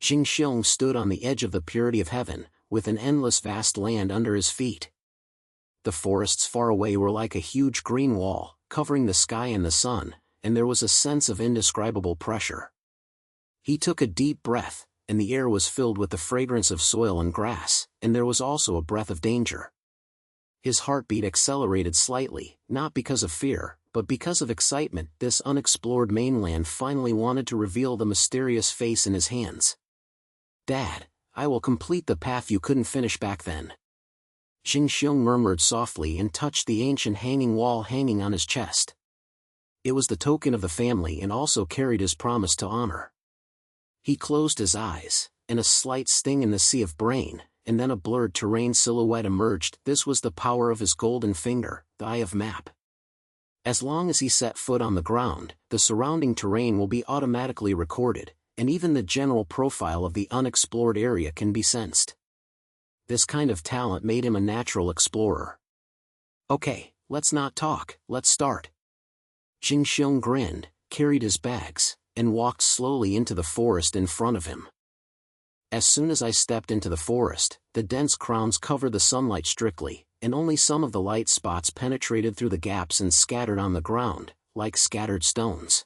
Zheng Xiong stood on the edge of the purity of heaven, with an endless vast land under his feet. The forests far away were like a huge green wall, covering the sky and the sun, and there was a sense of indescribable pressure. He took a deep breath, and the air was filled with the fragrance of soil and grass, and there was also a breath of danger. His heartbeat accelerated slightly, not because of fear, but because of excitement. This unexplored mainland finally wanted to reveal the mysterious face in his hands. "Dad, I will complete the path you couldn't finish back then." Zheng Xiong murmured softly and touched the ancient hanging wall hanging on his chest. It was the token of the family and also carried his promise to honor. He closed his eyes, and a slight sting in the sea of brain, and then a blurred terrain silhouette emerged. This was the power of his golden finger, the eye of map. As long as he set foot on the ground, the surrounding terrain will be automatically recorded, and even the general profile of the unexplored area can be sensed. This kind of talent made him a natural explorer. "Okay, let's not talk, let's start." Zheng Xiong grinned, carried his bags, and walked slowly into the forest in front of him. As soon as I stepped into the forest, the dense crowns covered the sunlight strictly, and only some of the light spots penetrated through the gaps and scattered on the ground, like scattered stones.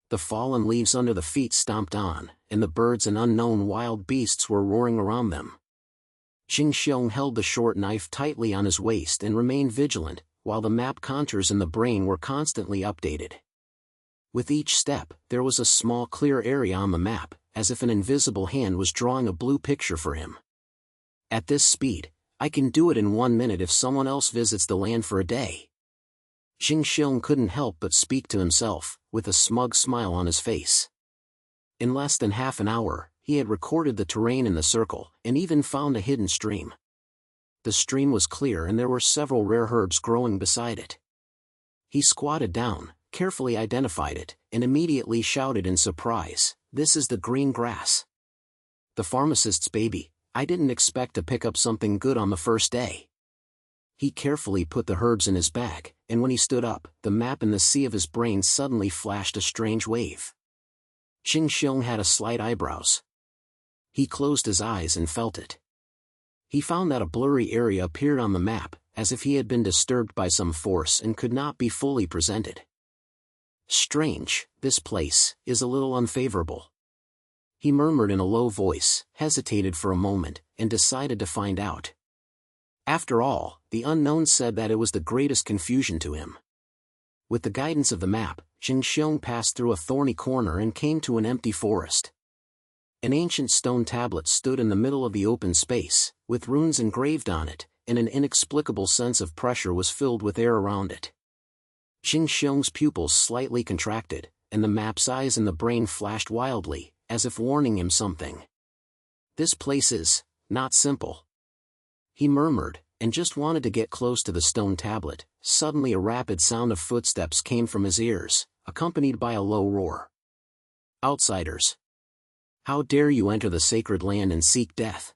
The fallen leaves under the feet stomped on, and the birds and unknown wild beasts were roaring around them. Zheng Xiong held the short knife tightly on his waist and remained vigilant, while the map contours in the brain were constantly updated. With each step, there was a small clear area on the map, as if an invisible hand was drawing a blue picture for him. At this speed, I can do it in 1 minute if someone else visits the land for a day. Zheng Xiong couldn't help but speak to himself, with a smug smile on his face. In less than half an hour, he had recorded the terrain in the circle, and even found a hidden stream. The stream was clear and there were several rare herbs growing beside it. He squatted down, carefully identified it, and immediately shouted in surprise, "This is the green grass. The pharmacist's baby. I didn't expect to pick up something good on the first day." He carefully put the herbs in his bag, and when he stood up, the map in the sea of his brain suddenly flashed a strange wave. Zheng Xiong had a slight eyebrows. He closed his eyes and felt it. He found that a blurry area appeared on the map, as if he had been disturbed by some force and could not be fully presented. "Strange, this place is a little unfavorable." He murmured in a low voice, hesitated for a moment, and decided to find out. After all, the unknown said that it was the greatest confusion to him. With the guidance of the map, Zheng Xiong passed through a thorny corner and came to an empty forest. An ancient stone tablet stood in the middle of the open space, with runes engraved on it, and an inexplicable sense of pressure was filled with air around it. Zheng Xiong's pupils slightly contracted, and the map's eyes in the brain flashed wildly, as if warning him something. "This place is not simple," he murmured, and just wanted to get close to the stone tablet. Suddenly a rapid sound of footsteps came from his ears, accompanied by a low roar. "Outsiders! How dare you enter the sacred land and seek death?"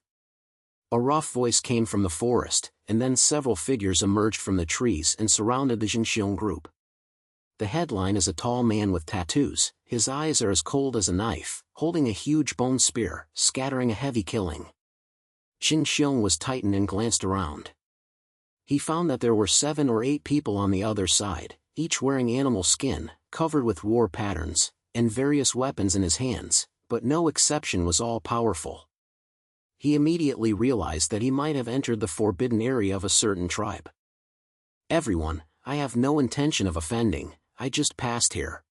A rough voice came from the forest, and then several figures emerged from the trees and surrounded the Zheng Xiong group. The headline is a tall man with tattoos. His eyes are as cold as a knife, holding a huge bone spear, scattering a heavy killing. Zheng Xiong was tightened and glanced around. He found that there were 7 or 8 people on the other side, each wearing animal skin, covered with war patterns, and various weapons in his hands, but no exception was all-powerful. He immediately realized that he might have entered the forbidden area of a certain tribe. "Everyone, I have no intention of offending, I just passed here."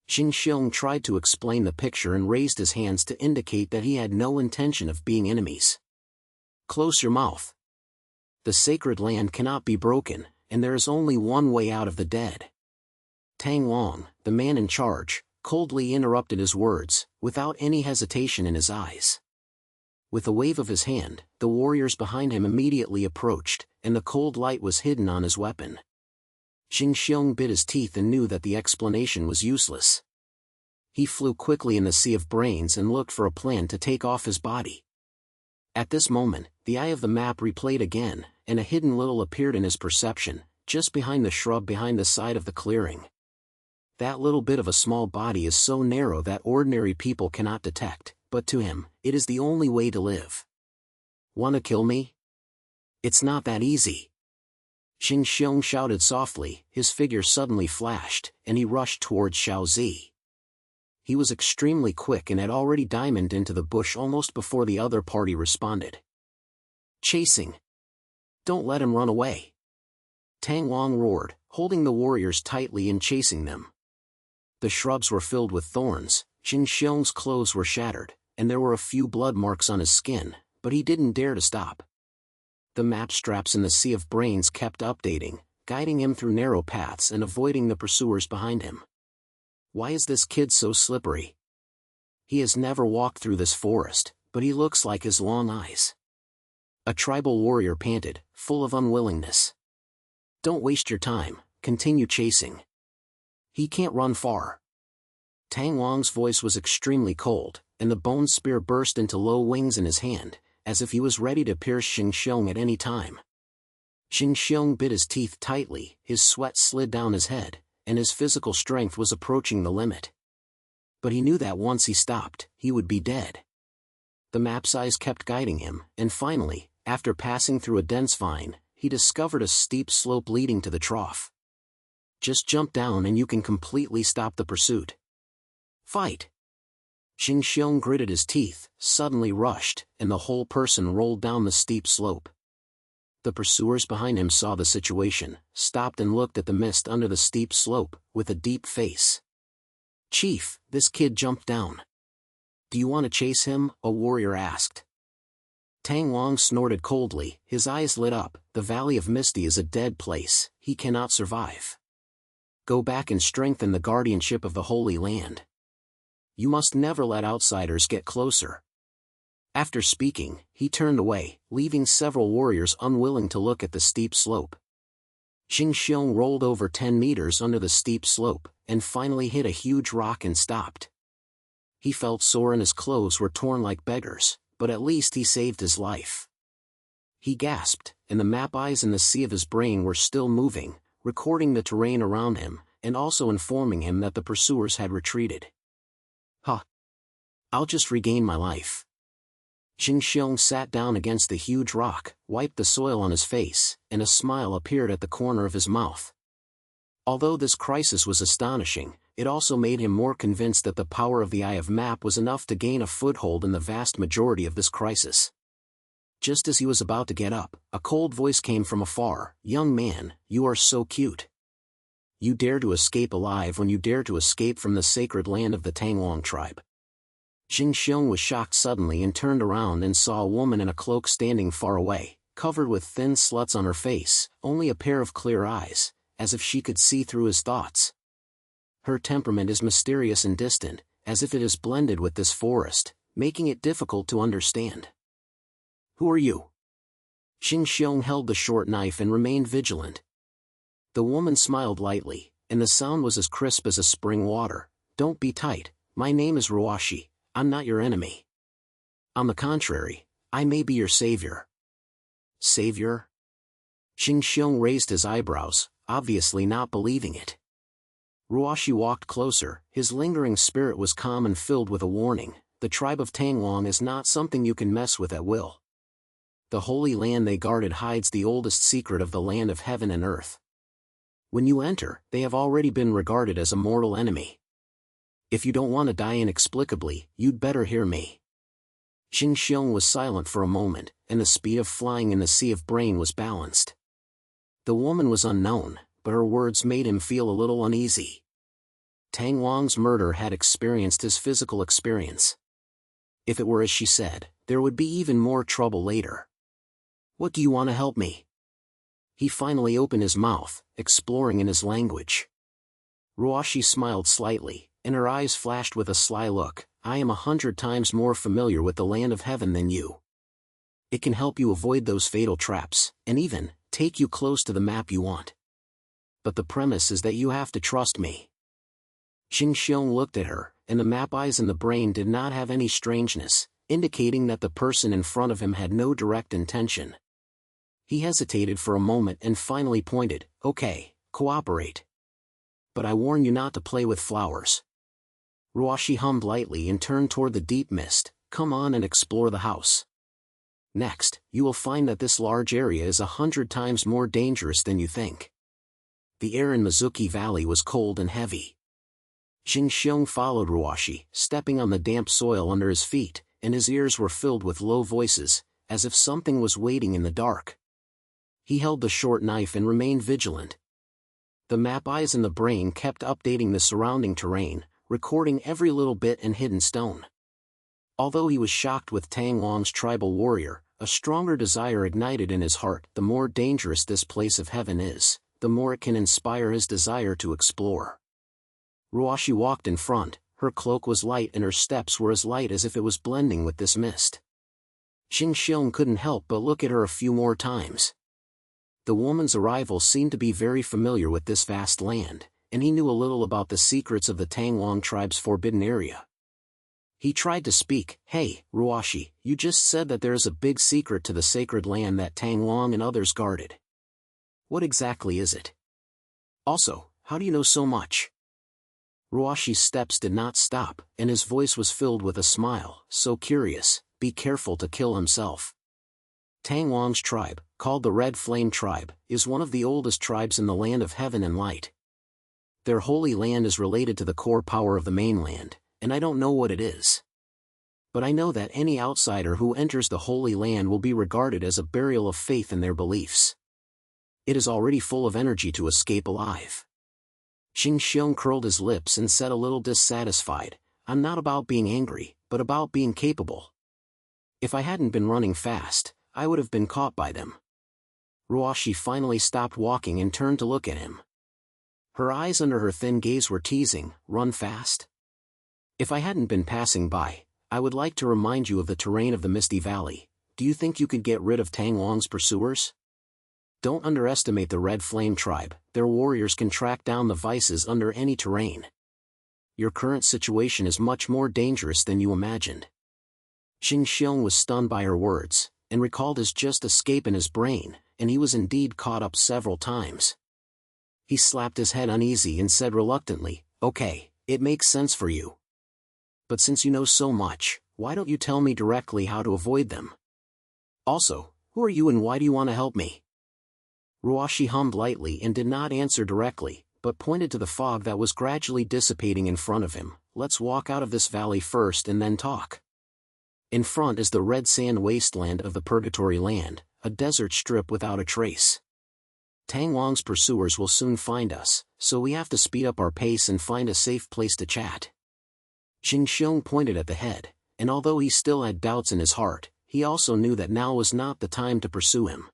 Zheng Xiong tried to explain the picture and raised his hands to indicate that he had no intention of being enemies. "Close your mouth. The sacred land cannot be broken, and there is only one way out of the dead." Tang Long, the man in charge, coldly interrupted his words, without any hesitation in his eyes. With a wave of his hand, the warriors behind him immediately approached, and the cold light was hidden on his weapon. Zheng Xiong bit his teeth and knew that the explanation was useless. He flew quickly in the sea of brains and looked for a plan to take off his body. At this moment, the eye of the map replayed again, and a hidden little appeared in his perception, just behind the shrub behind the side of the clearing. That little bit of a small body is so narrow that ordinary people cannot detect, but to him, it is the only way to live. "Wanna kill me? It's not that easy." Zheng Xiong shouted softly, his figure suddenly flashed, and he rushed towards Xiaozi. He was extremely quick and had already diamonded into the bush almost before the other party responded. "Chasing! Don't let him run away!" Tang Wang roared, holding the warriors tightly and chasing them. The shrubs were filled with thorns, Zheng Xiong's clothes were shattered, and there were a few blood marks on his skin, but he didn't dare to stop. The map straps in the sea of brains kept updating, guiding him through narrow paths and avoiding the pursuers behind him. Why is this kid so slippery? He has never walked through this forest, but he looks like his long eyes. A tribal warrior panted, full of unwillingness. "Don't waste your time, continue chasing. He can't run far." Tang Wang's voice was extremely cold, and the bone spear burst into low wings in his hand, as if he was ready to pierce Zheng Xiong at any time. Zheng Xiong bit his teeth tightly, his sweat slid down his head, and his physical strength was approaching the limit. But he knew that once he stopped, he would be dead. The map's eyes kept guiding him, and finally, after passing through a dense vine, he discovered a steep slope leading to the trough. "Just jump down and you can completely stop the pursuit." "Fight!" Zheng Xiong gritted his teeth, suddenly rushed, and the whole person rolled down the steep slope. The pursuers behind him saw the situation, stopped and looked at the mist under the steep slope, with a deep face. "Chief, this kid jumped down. Do you want to chase him?" a warrior asked. Tang Wang snorted coldly, his eyes lit up. "The Valley of Misty is a dead place, he cannot survive. Go back and strengthen the guardianship of the Holy Land. You must never let outsiders get closer." After speaking, he turned away, leaving several warriors unwilling to look at the steep slope. Zheng Xiong rolled over 10 meters under the steep slope, and finally hit a huge rock and stopped. He felt sore and his clothes were torn like beggars, but at least he saved his life. He gasped, and the map eyes in the sea of his brain were still moving, recording the terrain around him, and also informing him that the pursuers had retreated. "Huh! I'll just regain my life." Zheng Xiong sat down against the huge rock, wiped the soil on his face, and a smile appeared at the corner of his mouth. Although this crisis was astonishing, it also made him more convinced that the power of the Eye of Map was enough to gain a foothold in the vast majority of this crisis. Just as he was about to get up, a cold voice came from afar. "Young man, you are so cute. You dare to escape alive when you dare to escape from the sacred land of the Tangwang tribe." Zheng Xiong was shocked suddenly and turned around and saw a woman in a cloak standing far away, covered with thin slits on her face, only a pair of clear eyes, as if she could see through his thoughts. Her temperament is mysterious and distant, as if it is blended with this forest, making it difficult to understand. "Who are you?" Zheng Xiong held the short knife and remained vigilant. The woman smiled lightly, and the sound was as crisp as a spring water. "Don't be tight, my name is Ruashi. I'm not your enemy. On the contrary, I may be your savior." "Savior?" Zheng Xiong raised his eyebrows, obviously not believing it. Ruashi walked closer, his lingering spirit was calm and filled with a warning. "The tribe of Tangwang is not something you can mess with at will. The holy land they guarded hides the oldest secret of the land of heaven and earth. When you enter, they have already been regarded as a mortal enemy. If you don't want to die inexplicably, you'd better hear me." Zheng Xiong was silent for a moment, and the speed of flying in the sea of brain was balanced. The woman was unknown, but her words made him feel a little uneasy. Tang Wang's murder had experienced his physical experience. If it were as she said, there would be even more trouble later. "What do you want to help me?" He finally opened his mouth, exploring in his language. Ruashi smiled slightly, and her eyes flashed with a sly look. "I am 100 times more familiar with the land of heaven than you. It can help you avoid those fatal traps, and even take you close to the map you want. But the premise is that you have to trust me." Zheng Xiong looked at her, and the map eyes in the brain did not have any strangeness, indicating that the person in front of him had no direct intention. He hesitated for a moment and finally pointed. "Okay, cooperate. But I warn you not to play with flowers." Ruashi hummed lightly and turned toward the deep mist, come on and explore the house. Next, you will find that this large area is 100 times more dangerous than you think. The air in Mizuki Valley was cold and heavy. Zheng Xiong followed Ruashi, stepping on the damp soil under his feet, and his ears were filled with low voices, as if something was waiting in the dark. He held the short knife and remained vigilant. The map eyes in the brain kept updating the surrounding terrain, recording every little bit and hidden stone. Although he was shocked with Tang Wang's tribal warrior, a stronger desire ignited in his heart. The more dangerous this place of heaven is, the more it can inspire his desire to explore. Ruashi walked in front, her cloak was light and her steps were as light as if it was blending with this mist. Zheng Xiong couldn't help but look at her a few more times. The woman's arrival seemed to be very familiar with this vast land, and he knew a little about the secrets of the Tang Wang tribe's forbidden area. He tried to speak. Hey, Ruashi, you just said that there is a big secret to the sacred land that Tang Wang and others guarded. What exactly is it? Also, how do you know so much? Ruashi's steps did not stop, and his voice was filled with a smile. So curious, be careful to kill himself. Tang Wang's tribe, called the Red Flame Tribe, is one of the oldest tribes in the land of heaven and light. Their holy land is related to the core power of the mainland, and I don't know what it is. But I know that any outsider who enters the Holy Land will be regarded as a burial of faith in their beliefs. It is already full of energy to escape alive. Zheng Xiong curled his lips and said a little dissatisfied, I'm not about being angry, but about being capable. If I hadn't been running fast, I would have been caught by them. Ruashi finally stopped walking and turned to look at him. Her eyes under her thin gaze were teasing, run fast? If I hadn't been passing by, I would like to remind you of the terrain of the Misty Valley. Do you think you could get rid of Tang Wang's pursuers? Don't underestimate the Red Flame Tribe, their warriors can track down the vices under any terrain. Your current situation is much more dangerous than you imagined. Zheng Xiong was stunned by her words, and recalled his just escape in his brain, and he was indeed caught up several times. He slapped his head uneasy and said reluctantly, Okay, it makes sense for you. But since you know so much, why don't you tell me directly how to avoid them? Also, who are you and why do you want to help me? Ruashi hummed lightly and did not answer directly, but pointed to the fog that was gradually dissipating in front of him. Let's walk out of this valley first and then talk. In front is the red sand wasteland of the Purgatory Land, a desert strip without a trace. Tang Wang's pursuers will soon find us, so we have to speed up our pace and find a safe place to chat. Zheng Xiong pointed at the head, and although he still had doubts in his heart, he also knew that now was not the time to pursue him.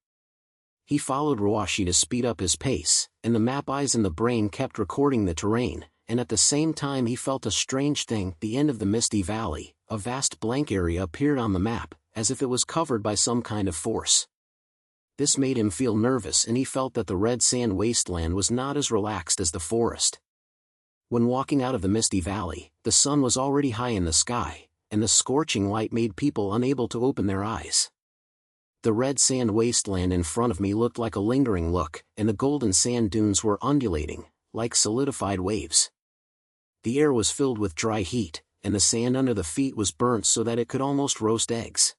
He followed Ruashi to speed up his pace, and the map eyes in the brain kept recording the terrain, and at the same time he felt a strange thing. The end of the Misty Valley, a vast blank area appeared on the map, as if it was covered by some kind of force. This made him feel nervous, and he felt that the red sand wasteland was not as relaxed as the forest. When walking out of the Misty Valley, the sun was already high in the sky, and the scorching light made people unable to open their eyes. The red sand wasteland in front of me looked like a lingering look, and the golden sand dunes were undulating, like solidified waves. The air was filled with dry heat, and the sand under the feet was burnt so that it could almost roast eggs.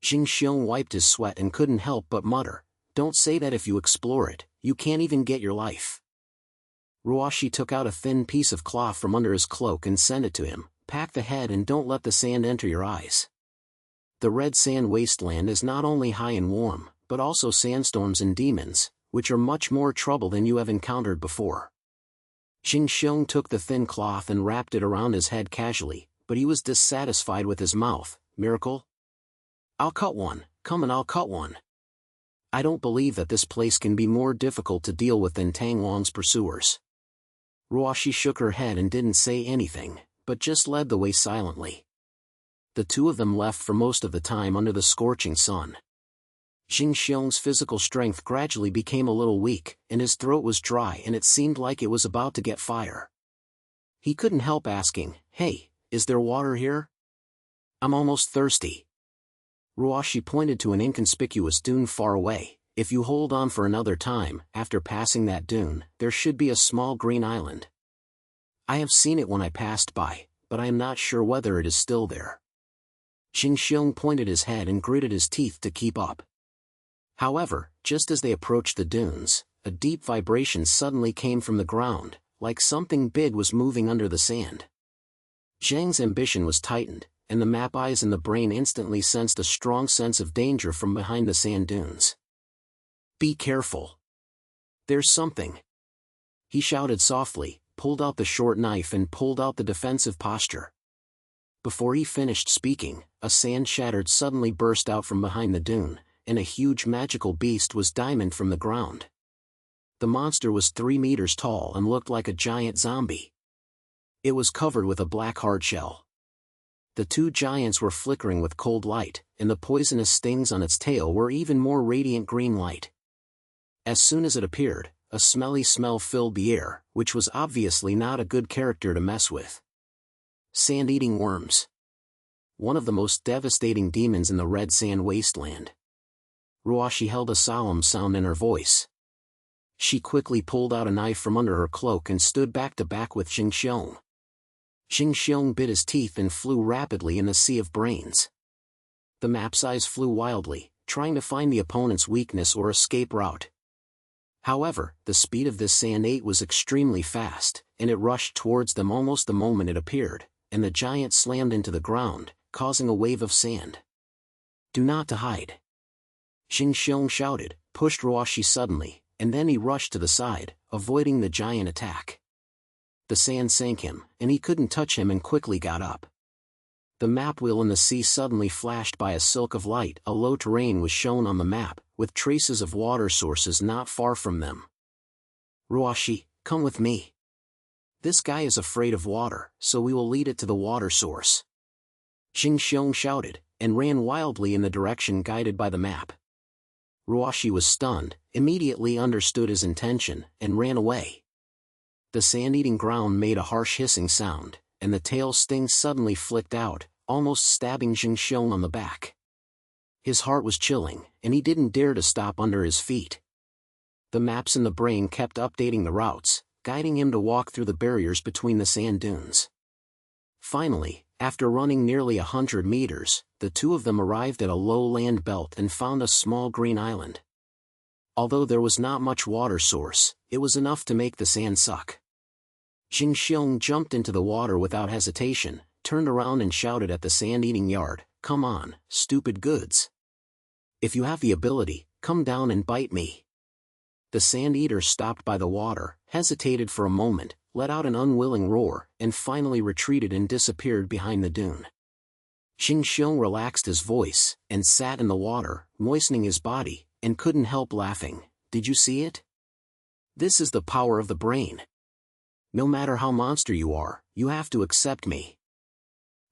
Zheng Xiong wiped his sweat and couldn't help but mutter, Don't say that. If you explore it, you can't even get your life. Ruashi took out a thin piece of cloth from under his cloak and sent it to him. Pack the head and don't let the sand enter your eyes. The red sand wasteland is not only high and warm, but also sandstorms and demons, which are much more trouble than you have encountered before. Zheng Xiong took the thin cloth and wrapped it around his head casually, but he was dissatisfied with his mouth. Miracle? I'll cut one, come and I'll cut one. I don't believe that this place can be more difficult to deal with than Tang Wang's pursuers. Ruashi shook her head and didn't say anything, but just led the way silently. The two of them left for most of the time under the scorching sun. Zheng Xiong's physical strength gradually became a little weak, and his throat was dry and it seemed like it was about to get fire. He couldn't help asking, Hey, is there water here? I'm almost thirsty. Ruashi pointed to an inconspicuous dune far away. If you hold on for another time, after passing that dune, there should be a small green island. I have seen it when I passed by, but I am not sure whether it is still there. Zheng Xiong pointed his head and gritted his teeth to keep up. However, just as they approached the dunes, a deep vibration suddenly came from the ground, like something big was moving under the sand. Zheng's ambition was tightened, and the map eyes in the brain instantly sensed a strong sense of danger from behind the sand dunes. "Be careful. There's something." He shouted softly, pulled out the short knife and pulled out the defensive posture. Before he finished speaking, a sand shattered suddenly burst out from behind the dune, and a huge magical beast was diamond from the ground. The monster was 3 meters tall and looked like a giant zombie. It was covered with a black hard shell. The two giants were flickering with cold light, and the poisonous stings on its tail were even more radiant green light. As soon as it appeared, a smelly smell filled the air, which was obviously not a good character to mess with. Sand-eating worms. One of the most devastating demons in the red sand wasteland. Ruoshi held a solemn sound in her voice. She quickly pulled out a knife from under her cloak and stood back to back with Zheng Xiong. Zheng Xiong bit his teeth and flew rapidly in the sea of brains. The map's eyes flew wildly, trying to find the opponent's weakness or escape route. However, the speed of this sand ate was extremely fast, and it rushed towards them almost the moment it appeared, and the giant slammed into the ground, causing a wave of sand. "Do not to hide!" Zheng Xiong shouted, pushed Ruoshi suddenly, and then he rushed to the side, avoiding the giant attack. The sand sank him, and he couldn't touch him and quickly got up. The map wheel in the sea suddenly flashed by a silk of light. A low terrain was shown on the map, with traces of water sources not far from them. "Ruoshi, come with me. This guy is afraid of water, so we will lead it to the water source." Zheng Xiong shouted, and ran wildly in the direction guided by the map. Ruoshi was stunned, immediately understood his intention, and ran away. The sand-eating ground made a harsh hissing sound, and the tail sting suddenly flicked out, almost stabbing Zheng Xiong on the back. His heart was chilling, and he didn't dare to stop under his feet. The maps in the brain kept updating the routes, guiding him to walk through the barriers between the sand dunes. Finally, after running nearly 100 meters, the two of them arrived at a low land belt and found a small green island. Although there was not much water source, it was enough to make the sand suck. Zheng Xiong jumped into the water without hesitation, turned around and shouted at the sand-eating yard, "Come on, stupid goods. If you have the ability, come down and bite me." The sand-eater stopped by the water, hesitated for a moment, let out an unwilling roar, and finally retreated and disappeared behind the dune. Zheng Xiong relaxed his voice, and sat in the water, moistening his body, and couldn't help laughing. "Did you see it? This is the power of the brain. No matter how monster you are, you have to accept me."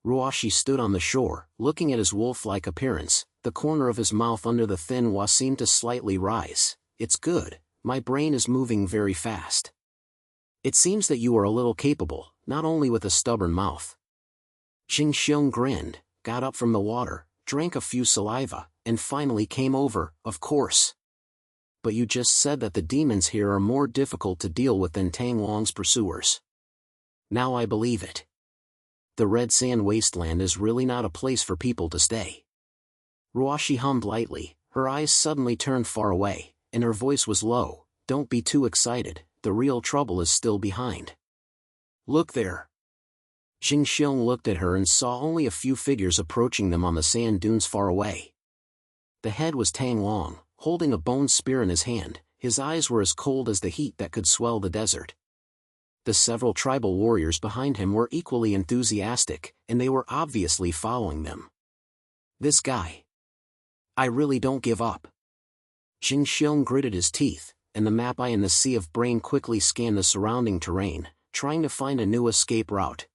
Ruoshi stood on the shore, looking at his wolf-like appearance. The corner of his mouth under the thin wa seemed to slightly rise. "It's good, my brain is moving very fast. It seems that you are a little capable, not only with a stubborn mouth." Zheng Xiong grinned, got up from the water, drank a few saliva, and finally came over. "Of course. But you just said that the demons here are more difficult to deal with than Tang Wang's pursuers. Now I believe it. The red sand wasteland is really not a place for people to stay." Ruoshi hummed lightly, her eyes suddenly turned far away, and her voice was low. "Don't be too excited, the real trouble is still behind. Look there." Zheng Xiong looked at her and saw only a few figures approaching them on the sand dunes far away. The head was Tang Wang, holding a bone spear in his hand. His eyes were as cold as the heat that could swell the desert. The several tribal warriors behind him were equally enthusiastic, and they were obviously following them. "This guy. I really don't give up." Zheng Xiong gritted his teeth, and the map eye in the sea of brain quickly scanned the surrounding terrain, trying to find a new escape route.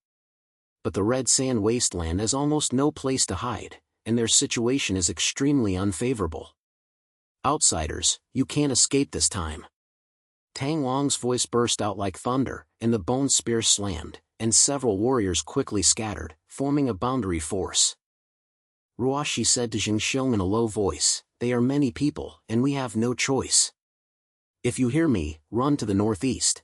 But the red sand wasteland has almost no place to hide, and their situation is extremely unfavorable. "Outsiders, you can't escape this time." Tang Wang's voice burst out like thunder, and the bone spear slammed, and several warriors quickly scattered, forming a boundary force. Ruoshi said to Zheng Xiong in a low voice, "They are many people, and we have no choice. If you hear me, run to the northeast.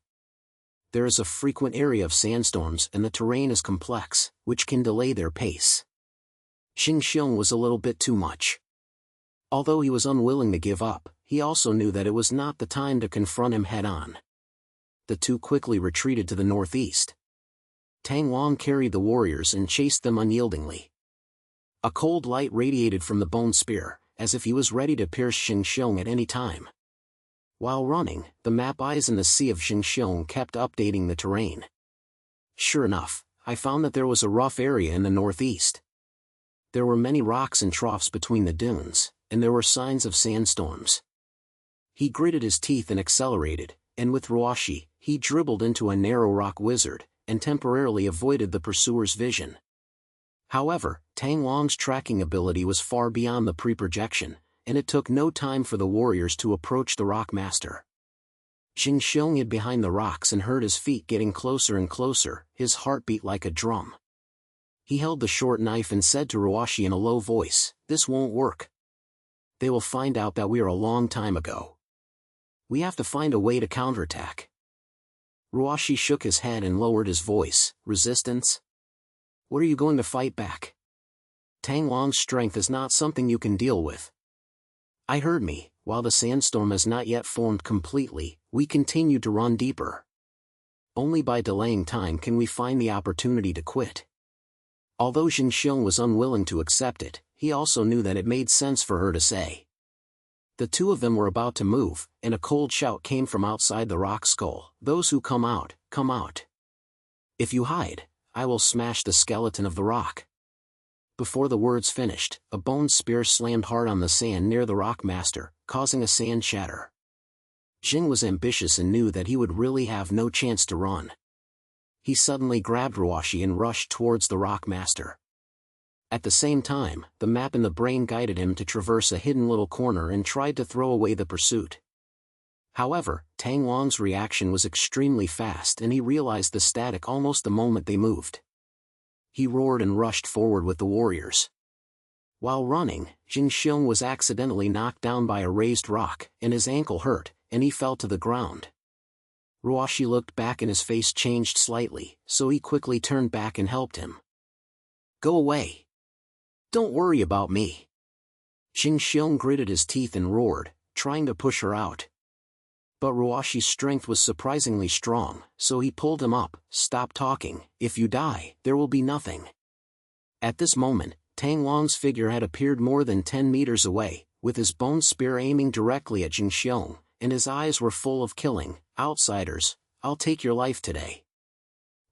There is a frequent area of sandstorms and the terrain is complex, which can delay their pace." Zheng Xiong was a little bit too much. Although he was unwilling to give up, he also knew that it was not the time to confront him head-on. The two quickly retreated to the northeast. Tang Long carried the warriors and chased them unyieldingly. A cold light radiated from the bone spear, as if he was ready to pierce Zheng Xiong at any time. While running, the map eyes in the sea of Zheng Xiong kept updating the terrain. Sure enough, I found that there was a rough area in the northeast. There were many rocks and troughs between the dunes, and there were signs of sandstorms. He gritted his teeth and accelerated, and with Ruoshi, he dribbled into a narrow rock wizard, and temporarily avoided the pursuer's vision. However, Tang Long's tracking ability was far beyond the pre-projection, and it took no time for the warriors to approach the rock master. Zheng Xiong hid behind the rocks and heard his feet getting closer and closer, his heart beat like a drum. He held the short knife and said to Ruoshi in a low voice, "This won't work. They will find out that we are a long time ago. We have to find a way to counterattack." Ruoshi shook his head and lowered his voice, "Resistance? What are you going to fight back? Tang Long's strength is not something you can deal with." I heard me. While the sandstorm has not yet formed completely, we continue to run deeper. Only by delaying time can we find the opportunity to quit. Although Zheng Xiong was unwilling to accept it, he also knew that it made sense for her to say. The two of them were about to move, and a cold shout came from outside the rock skull, "Those who come out, come out. If you hide, I will smash the skeleton of the rock." Before the words finished, a bone spear slammed hard on the sand near the rock master, causing a sand shatter. Zheng was ambitious and knew that he would really have no chance to run. He suddenly grabbed Ruoshi and rushed towards the rock master. At the same time, the map in the brain guided him to traverse a hidden little corner and tried to throw away the pursuit. However, Tang Long's reaction was extremely fast and he realized the static almost the moment they moved. He roared and rushed forward with the warriors. While running, Zheng Xiong was accidentally knocked down by a raised rock, and his ankle hurt, and he fell to the ground. Ruoshi looked back and his face changed slightly, so he quickly turned back and helped him. "Go away. Don't worry about me." Zheng Xiong gritted his teeth and roared, trying to push her out. But Ruoshi's strength was surprisingly strong, so he pulled him up. "Stop talking. If you die, there will be nothing." At this moment, Tang Long's figure had appeared more than 10 meters away, with his bone spear aiming directly at Zheng Xiong, and his eyes were full of killing. "Outsiders, I'll take your life today."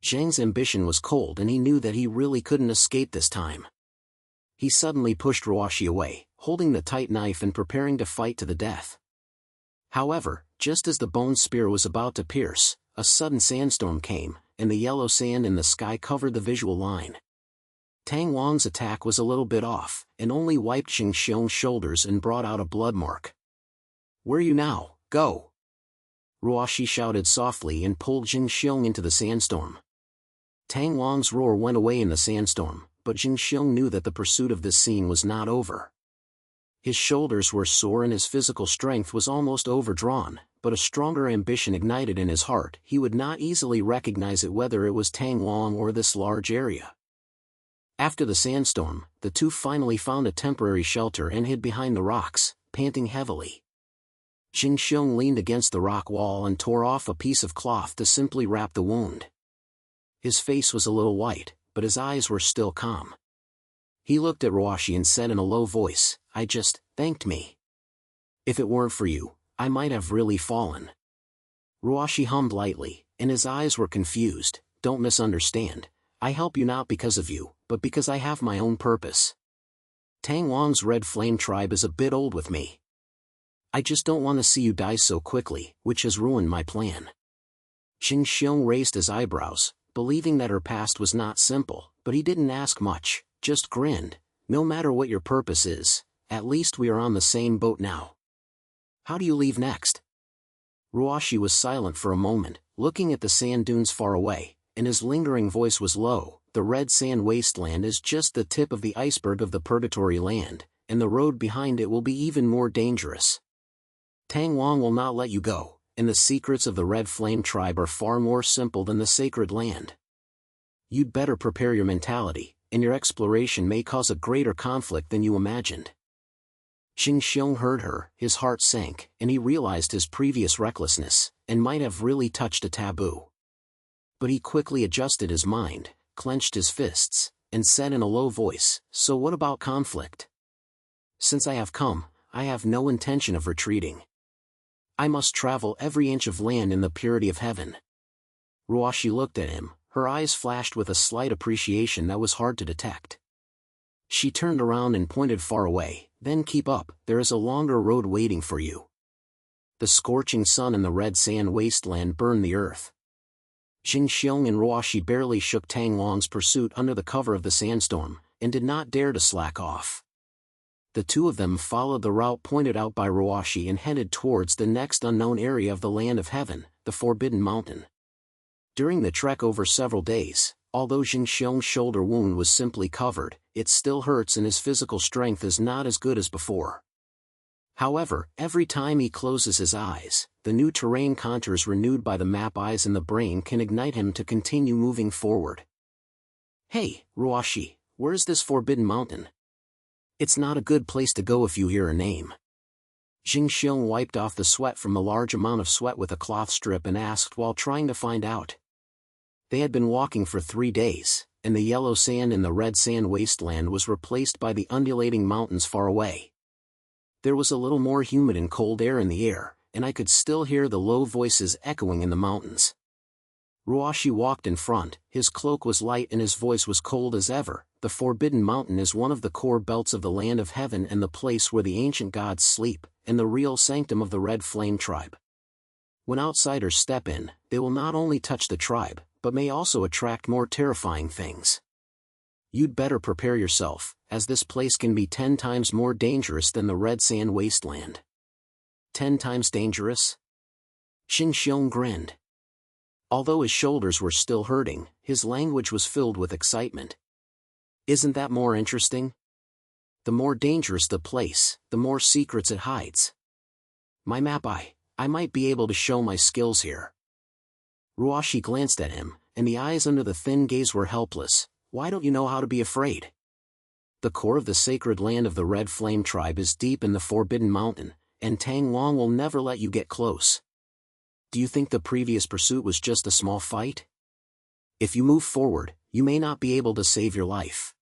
Zheng's ambition was cold and he knew that he really couldn't escape this time. He suddenly pushed Ruoshi away, holding the tight knife and preparing to fight to the death. However, just as the bone spear was about to pierce, a sudden sandstorm came, and the yellow sand in the sky covered the visual line. Tang Long's attack was a little bit off, and only wiped Zheng Xiong's shoulders and brought out a blood mark. "Where are you now? Go!" Ruoshi shouted softly and pulled Zheng Xiong into the sandstorm. Tang Long's roar went away in the sandstorm, but Zheng Xiong knew that the pursuit of this scene was not over. His shoulders were sore and his physical strength was almost overdrawn, but a stronger ambition ignited in his heart. He would not easily recognize it whether it was Tang Long or this large area. After the sandstorm, the two finally found a temporary shelter and hid behind the rocks, panting heavily. Zheng Xiong leaned against the rock wall and tore off a piece of cloth to simply wrap the wound. His face was a little white, but his eyes were still calm. He looked at Ruoshi and said in a low voice, "I just thanked me. If it weren't for you, I might have really fallen." Ruoshi hummed lightly, and his eyes were confused. "Don't misunderstand. I help you not because of you, but because I have my own purpose. Tang Long's Red Flame tribe is a bit old with me. I just don't want to see you die so quickly, which has ruined my plan." Zheng Xiong raised his eyebrows, believing that her past was not simple, but he didn't ask much, just grinned. "No matter what your purpose is, at least we are on the same boat now. How do you leave next?" Ruoshi was silent for a moment, looking at the sand dunes far away, and his lingering voice was low. "The red sand wasteland is just the tip of the iceberg of the Purgatory land, and the road behind it will be even more dangerous. Tang Long will not let you go, and the secrets of the Red Flame tribe are far more simple than the sacred land. You'd better prepare your mentality, and your exploration may cause a greater conflict than you imagined. Zheng Xiong heard her, his heart sank, and he realized his previous recklessness, and might have really touched a taboo. But he quickly adjusted his mind, clenched his fists, and said in a low voice, "So what about conflict? Since I have come, I have no intention of retreating. I must travel every inch of land in the purity of heaven." Ruoshi looked at him, her eyes flashed with a slight appreciation that was hard to detect. She turned around and pointed far away, "Then keep up, there is a longer road waiting for you." The scorching sun and the red sand wasteland burned the earth. Zheng Xiong and Ruoshi barely shook Tang Long's pursuit under the cover of the sandstorm, and did not dare to slack off. The two of them followed the route pointed out by Ruoshi and headed towards the next unknown area of the land of heaven, the Forbidden Mountain. During the trek over several days, although Zheng Xiong's shoulder wound was simply covered, it still hurts and his physical strength is not as good as before. However, every time he closes his eyes, the new terrain contours renewed by the map eyes in the brain can ignite him to continue moving forward. "Hey, Ruoshi, where's this Forbidden Mountain? It's not a good place to go if you hear a name." Zheng Xiong wiped off the sweat from the large amount of sweat with a cloth strip and asked while trying to find out. They had been walking for 3 days, and the yellow sand in the red sand wasteland was replaced by the undulating mountains far away. There was a little more humid and cold air in the air, and I could still hear the low voices echoing in the mountains. Ruoshi walked in front, his cloak was light and his voice was cold as ever. "The Forbidden Mountain is one of the core belts of the land of heaven and the place where the ancient gods sleep, and the real sanctum of the Red Flame tribe. When outsiders step in, they will not only touch the tribe, but may also attract more terrifying things. You'd better prepare yourself, as this place can be 10 times more dangerous than the red sand wasteland." 10 times dangerous? Zheng Xiong grinned. Although his shoulders were still hurting, his language was filled with excitement. "Isn't that more interesting? The more dangerous the place, the more secrets it hides. My map I might be able to show my skills here." Ruoshi glanced at him, and the eyes under the thin gaze were helpless. "Why don't you know how to be afraid? The core of the sacred land of the Red Flame tribe is deep in the Forbidden Mountain, and Tang Long will never let you get close. Do you think the previous pursuit was just a small fight? If you move forward, you may not be able to save your life."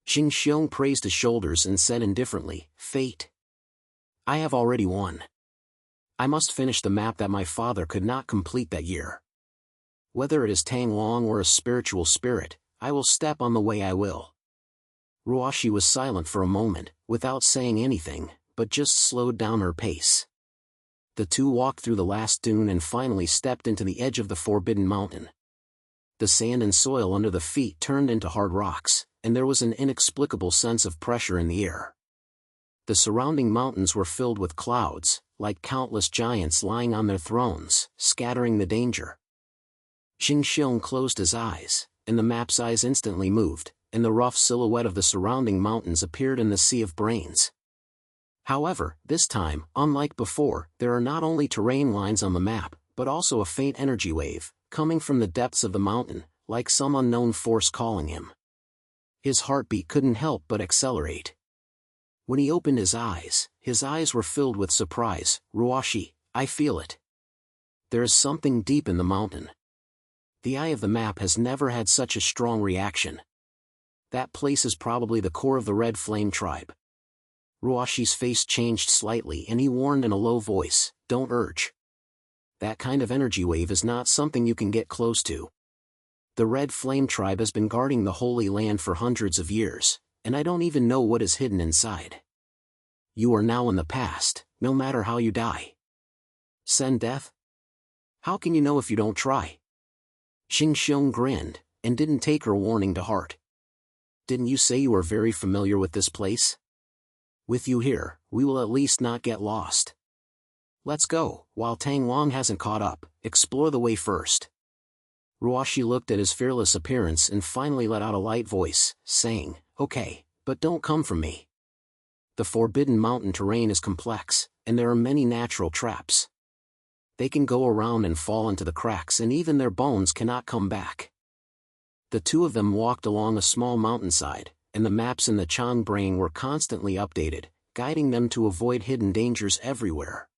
Zheng Xiong praised his shoulders and said indifferently, "Fate. I have already won. I must finish the map that my father could not complete that year. Whether it is Tang Long or a spiritual spirit, I will step on the way I will." Ruoshi was silent for a moment, without saying anything, but just slowed down her pace. The two walked through the last dune and finally stepped into the edge of the Forbidden Mountain. The sand and soil under the feet turned into hard rocks, and there was an inexplicable sense of pressure in the air. The surrounding mountains were filled with clouds, like countless giants lying on their thrones, scattering the danger. Zheng Xiong closed his eyes, and the map's eyes instantly moved, and the rough silhouette of the surrounding mountains appeared in the sea of brains. However, this time, unlike before, there are not only terrain lines on the map, but also a faint energy wave, coming from the depths of the mountain, like some unknown force calling him. His heartbeat couldn't help but accelerate. When he opened his eyes were filled with surprise. "Ruoshi, I feel it. There is something deep in the mountain. The eye of the map has never had such a strong reaction. That place is probably the core of the Red Flame tribe." Ruoshi's face changed slightly and he warned in a low voice, "Don't urge. That kind of energy wave is not something you can get close to. The Red Flame tribe has been guarding the Holy Land for hundreds of years, and I don't even know what is hidden inside. You are now in the past, no matter how you die. Send death? How can you know if you don't try?" Zheng Xiong grinned, and didn't take her warning to heart. "Didn't you say you were very familiar with this place? With you here, we will at least not get lost. Let's go, while Tang Long hasn't caught up, explore the way first." Ruoshi looked at his fearless appearance and finally let out a light voice, saying, "Okay, but don't come from me. The Forbidden Mountain terrain is complex, and there are many natural traps. They can go around and fall into the cracks and even their bones cannot come back. The two of them walked along a small mountainside, and the maps in the Chang brain were constantly updated, guiding them to avoid hidden dangers everywhere.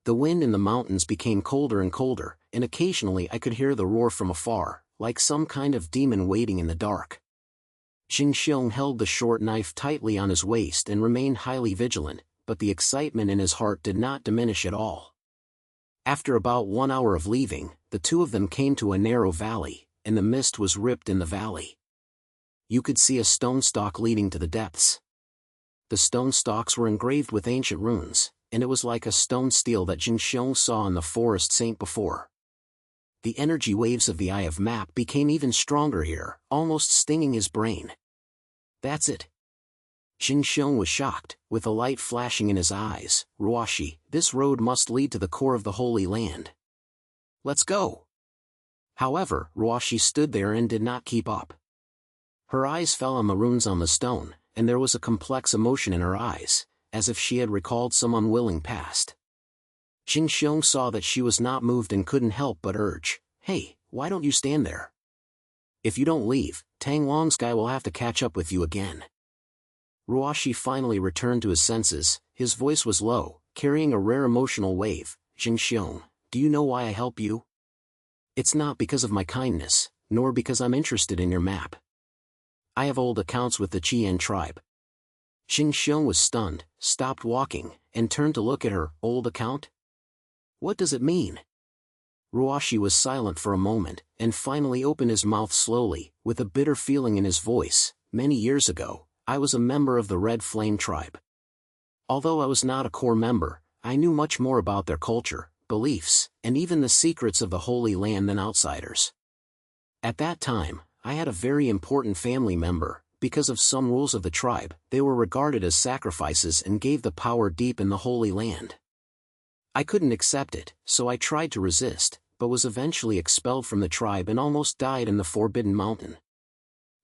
The wind in the mountains became colder and colder, and occasionally I could hear the roar from afar, like some kind of demon waiting in the dark. Zheng Xiong held the short knife tightly on his waist and remained highly vigilant, but the excitement in his heart did not diminish at all. After about 1 hour of leaving, the two of them came to a narrow valley, and the mist was ripped in the valley. You could see a stone stalk leading to the depths. The stone stalks were engraved with ancient runes, and it was like a stone stele that Zheng Xiong saw in the forest saint before. The energy waves of the Eye of Map became even stronger here, almost stinging his brain. That's it. Zheng Xiong was shocked, with a light flashing in his eyes. Ruoshi, this road must lead to the core of the Holy Land. Let's go. However, Ruoshi stood there and did not keep up. Her eyes fell on the runes on the stone, and there was a complex emotion in her eyes, as if she had recalled some unwilling past. Zheng Xiong saw that she was not moved and couldn't help but urge, "Hey, why don't you stand there? If you don't leave, Tang Long's guy will have to catch up with you again." Ruoshi finally returned to his senses. His voice was low, carrying a rare emotional wave. "Zheng Xiong, do you know why I help you? It's not because of my kindness, nor because I'm interested in your map. I have old accounts with the Qian tribe." Zheng Xiong was stunned, stopped walking, and turned to look at her. "Old account? What does it mean?" Ruoshi was silent for a moment, and finally opened his mouth slowly, with a bitter feeling in his voice. "Many years ago, I was a member of the Red Flame tribe. Although I was not a core member, I knew much more about their culture, beliefs, and even the secrets of the Holy Land than outsiders. At that time, I had a very important family member. Because of some rules of the tribe, they were regarded as sacrifices and gave the power deep in the Holy Land. I couldn't accept it, so I tried to resist, but was eventually expelled from the tribe and almost died in the Forbidden Mountain."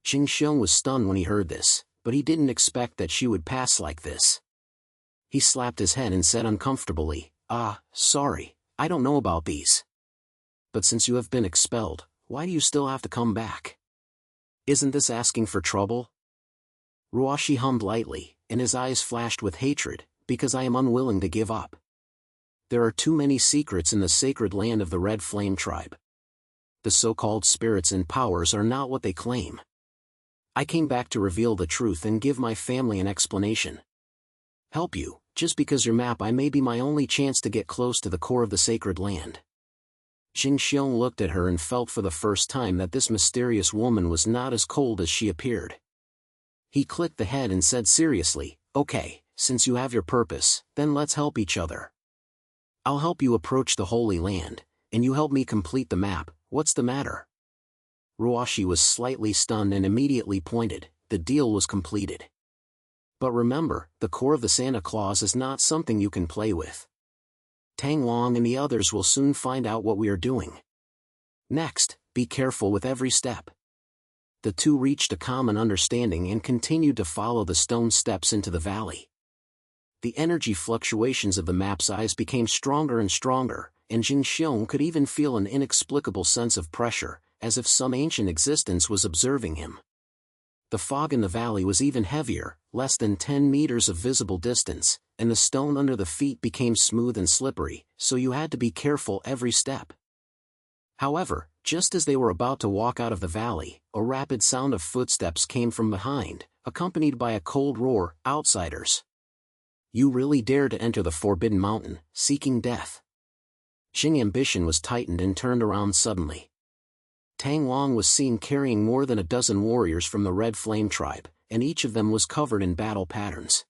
Zheng Xiong was stunned when he heard this, but he didn't expect that she would pass like this. He slapped his head and said uncomfortably, "Sorry, I don't know about these. But since you have been expelled, why do you still have to come back? Isn't this asking for trouble?" Ruoshi hummed lightly, and his eyes flashed with hatred. "Because I am unwilling to give up. There are too many secrets in the sacred land of the Red Flame tribe. The so-called spirits and powers are not what they claim. I came back to reveal the truth and give my family an explanation. Help you, just because your map I may be my only chance to get close to the core of the sacred land." Zheng Xiong looked at her and felt for the first time that this mysterious woman was not as cold as she appeared. He clicked the head and said seriously, "Okay, since you have your purpose, then let's help each other. I'll help you approach the Holy Land, and you help me complete the map. What's the matter?" Ruoshi was slightly stunned and immediately pointed. The deal was completed. "But remember, the core of the Santa Claus is not something you can play with. Tang Long and the others will soon find out what we are doing. Next, be careful with every step." The two reached a common understanding and continued to follow the stone steps into the valley. The energy fluctuations of the map's eyes became stronger and stronger, and Zheng Xiong could even feel an inexplicable sense of pressure, as if some ancient existence was observing him. The fog in the valley was even heavier, less than 10 meters of visible distance, and the stone under the feet became smooth and slippery, so you had to be careful every step. However, just as they were about to walk out of the valley, a rapid sound of footsteps came from behind, accompanied by a cold roar. "Outsiders! You really dare to enter the Forbidden Mountain, seeking death?" Zheng's ambition was tightened and turned around suddenly. Tang Long was seen carrying more than a dozen warriors from the Red Flame tribe, and each of them was covered in battle patterns.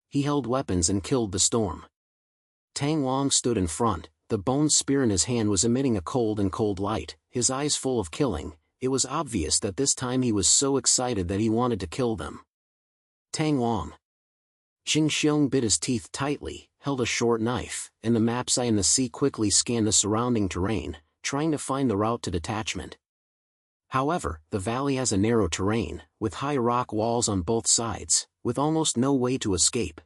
He held weapons and killed the storm. Tang Long stood in front, the bone spear in his hand was emitting a cold light, his eyes full of killing. It was obvious that this time he was so excited that he wanted to kill them. "Tang Long." Zheng Xiong bit his teeth tightly, held a short knife, and the map's eye in the sea quickly scanned the surrounding terrain, trying to find the route to detachment. However, the valley has a narrow terrain, with high rock walls on both sides, with almost no way to escape.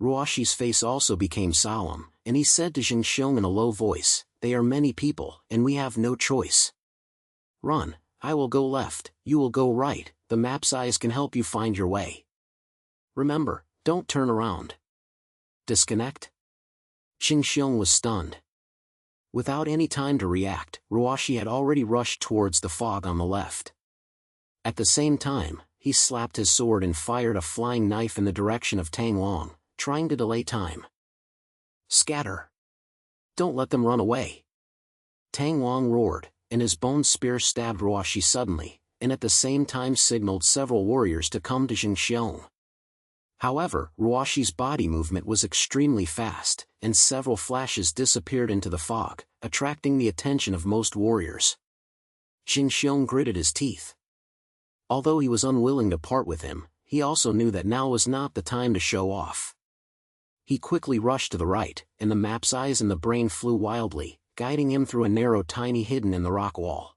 Ruoshi's face also became solemn, and he said to Zheng Xiong in a low voice, "They are many people, and we have no choice. Run, I will go left, you will go right, the map's eyes can help you find your way. Remember, don't turn around. Disconnect? Zheng Xiong was stunned. Without any time to react, Ruoshi had already rushed towards the fog on the left. At the same time, he slapped his sword and fired a flying knife in the direction of Tang Long, trying to delay time. Scatter! Don't let them run away! Tang Long roared, and his bone spear stabbed Ruoshi suddenly, and at the same time signaled several warriors to come to Zheng Xiong. However, Ruoshi's body movement was extremely fast, and several flashes disappeared into the fog, attracting the attention of most warriors. Zheng Xiong gritted his teeth. Although he was unwilling to part with him, he also knew that now was not the time to show off. He quickly rushed to the right, and the map's eyes and the brain flew wildly, guiding him through a narrow tiny hidden in the rock wall.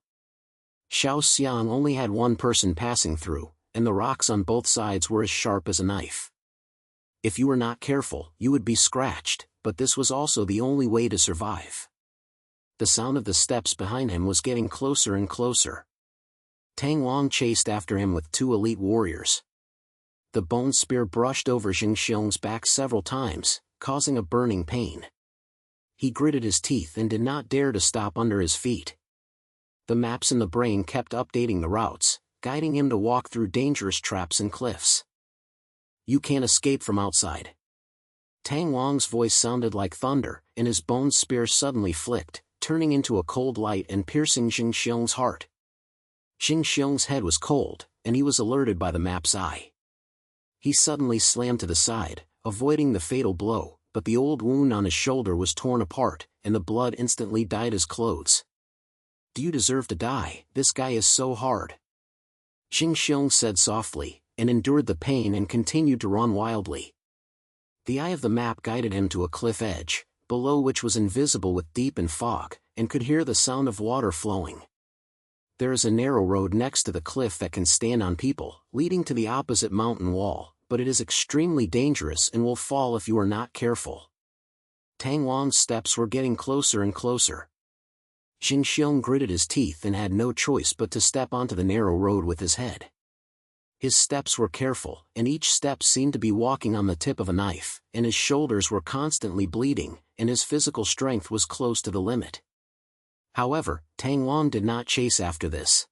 Xiao Xiang only had one person passing through, and the rocks on both sides were as sharp as a knife. If you were not careful, you would be scratched, but this was also the only way to survive. The sound of the steps behind him was getting closer and closer. Tang Long chased after him with 2 elite warriors. The bone spear brushed over Zheng Xiong's back several times, causing a burning pain. He gritted his teeth and did not dare to stop under his feet. The maps in the brain kept updating the routes, guiding him to walk through dangerous traps and cliffs. You can't escape from outside. Tang Long's voice sounded like thunder, and his bone spear suddenly flicked, turning into a cold light and piercing Zheng Xiong's heart. Zheng Xiong's head was cold, and he was alerted by the map's eye. He suddenly slammed to the side, avoiding the fatal blow, but the old wound on his shoulder was torn apart, and the blood instantly dyed his clothes. Do you deserve to die? This guy is so hard. Zheng Xiong said softly, and endured the pain and continued to run wildly. The eye of the map guided him to a cliff edge, below which was invisible with deepened fog, and could hear the sound of water flowing. There is a narrow road next to the cliff that can stand on people, leading to the opposite mountain wall, but it is extremely dangerous and will fall if you are not careful. Tang Long's steps were getting closer and closer. Zheng Xiong gritted his teeth and had no choice but to step onto the narrow road with his head. His steps were careful, and each step seemed to be walking on the tip of a knife, and his shoulders were constantly bleeding, and his physical strength was close to the limit. However, Tang Long did not chase after this.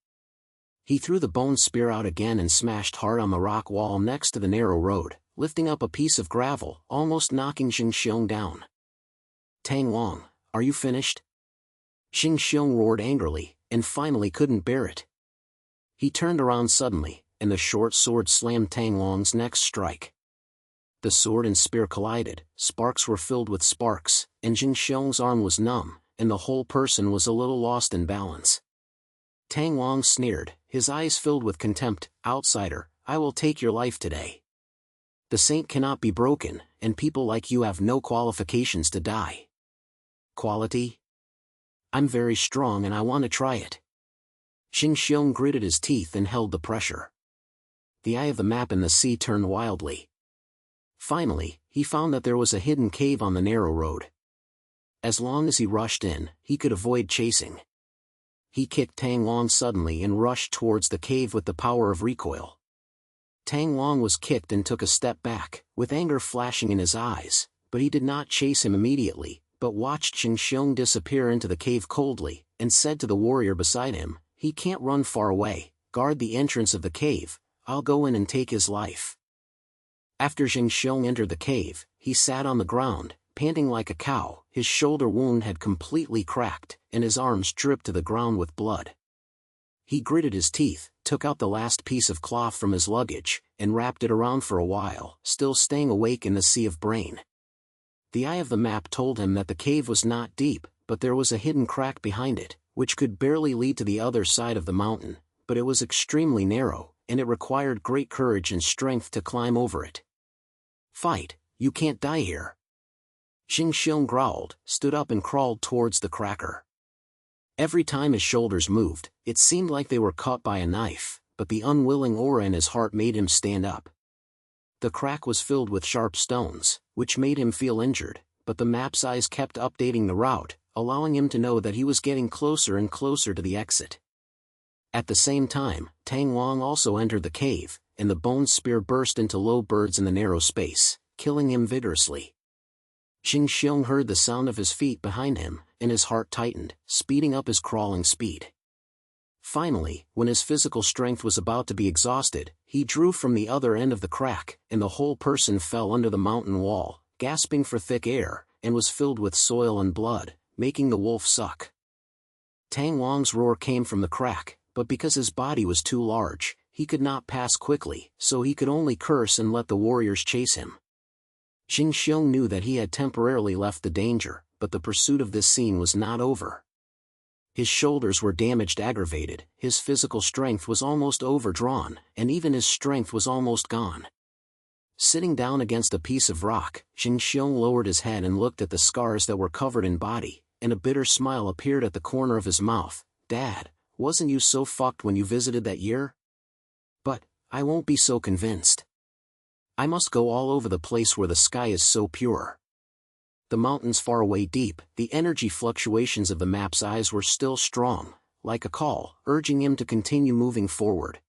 He threw the bone spear out again and smashed hard on the rock wall next to the narrow road, lifting up a piece of gravel, almost knocking Zheng Xiong down. Tang Long, are you finished? Zheng Xiong roared angrily, and finally couldn't bear it. He turned around suddenly, and the short sword slammed Tang Long's next strike. The sword and spear collided, sparks were filled with sparks, and Zheng Xiong's arm was numb, and the whole person was a little lost in balance. Tang Long sneered, his eyes filled with contempt. Outsider, I will take your life today. The saint cannot be broken, and people like you have no qualifications to die. Quality? I'm very strong and I want to try it. Zheng Xiong gritted his teeth and held the pressure. The eye of the map in the sea turned wildly. Finally, he found that there was a hidden cave on the narrow road. As long as he rushed in, he could avoid chasing. He kicked Tang Long suddenly and rushed towards the cave with the power of recoil. Tang Long was kicked and took a step back, with anger flashing in his eyes, but he did not chase him immediately, but watched Zheng Xiong disappear into the cave coldly, and said to the warrior beside him, he can't run far away, guard the entrance of the cave, I'll go in and take his life. After Zheng Xiong entered the cave, he sat on the ground, panting like a cow. His shoulder wound had completely cracked, and his arms dripped to the ground with blood. He gritted his teeth, took out the last piece of cloth from his luggage, and wrapped it around for a while, still staying awake in the sea of brain. The eye of the map told him that the cave was not deep, but there was a hidden crack behind it, which could barely lead to the other side of the mountain, but it was extremely narrow, and it required great courage and strength to climb over it. Fight, you can't die here. Zheng Xiong growled, stood up and crawled towards the cracker. Every time his shoulders moved, it seemed like they were caught by a knife, but the unwilling aura in his heart made him stand up. The crack was filled with sharp stones, which made him feel injured, but the map's eyes kept updating the route, allowing him to know that he was getting closer and closer to the exit. At the same time, Tang Long also entered the cave, and the bone spear burst into low birds in the narrow space, killing him vigorously. Zheng Xiong heard the sound of his feet behind him, and his heart tightened, speeding up his crawling speed. Finally, when his physical strength was about to be exhausted, he drew from the other end of the crack, and the whole person fell under the mountain wall, gasping for thick air, and was filled with soil and blood, making the wolf suck. Tang Long's roar came from the crack, but because his body was too large, he could not pass quickly, so he could only curse and let the warriors chase him. Zheng Xiong knew that he had temporarily left the danger, but the pursuit of this scene was not over. His shoulders were damaged aggravated, his physical strength was almost overdrawn, and even his strength was almost gone. Sitting down against a piece of rock, Zheng Xiong lowered his head and looked at the scars that were covered in body, and a bitter smile appeared at the corner of his mouth. "Dad, wasn't you so fucked when you visited that year? But I won't be so convinced. I must go all over the place where the sky is so pure." The mountains far away deep, the energy fluctuations of the map's eyes were still strong, like a call, urging him to continue moving forward.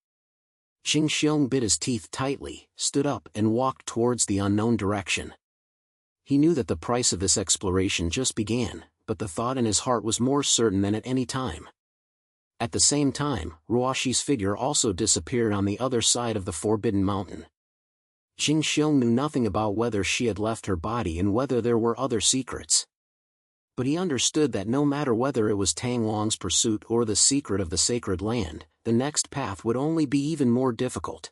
Zheng Xiong bit his teeth tightly, stood up and walked towards the unknown direction. He knew that the price of this exploration just began, but the thought in his heart was more certain than at any time. At the same time, Ruoshi's figure also disappeared on the other side of the Forbidden Mountain. Zheng Xiong knew nothing about whether she had left her body and whether there were other secrets. But he understood that no matter whether it was Tang Long's pursuit or the secret of the sacred land, the next path would only be even more difficult.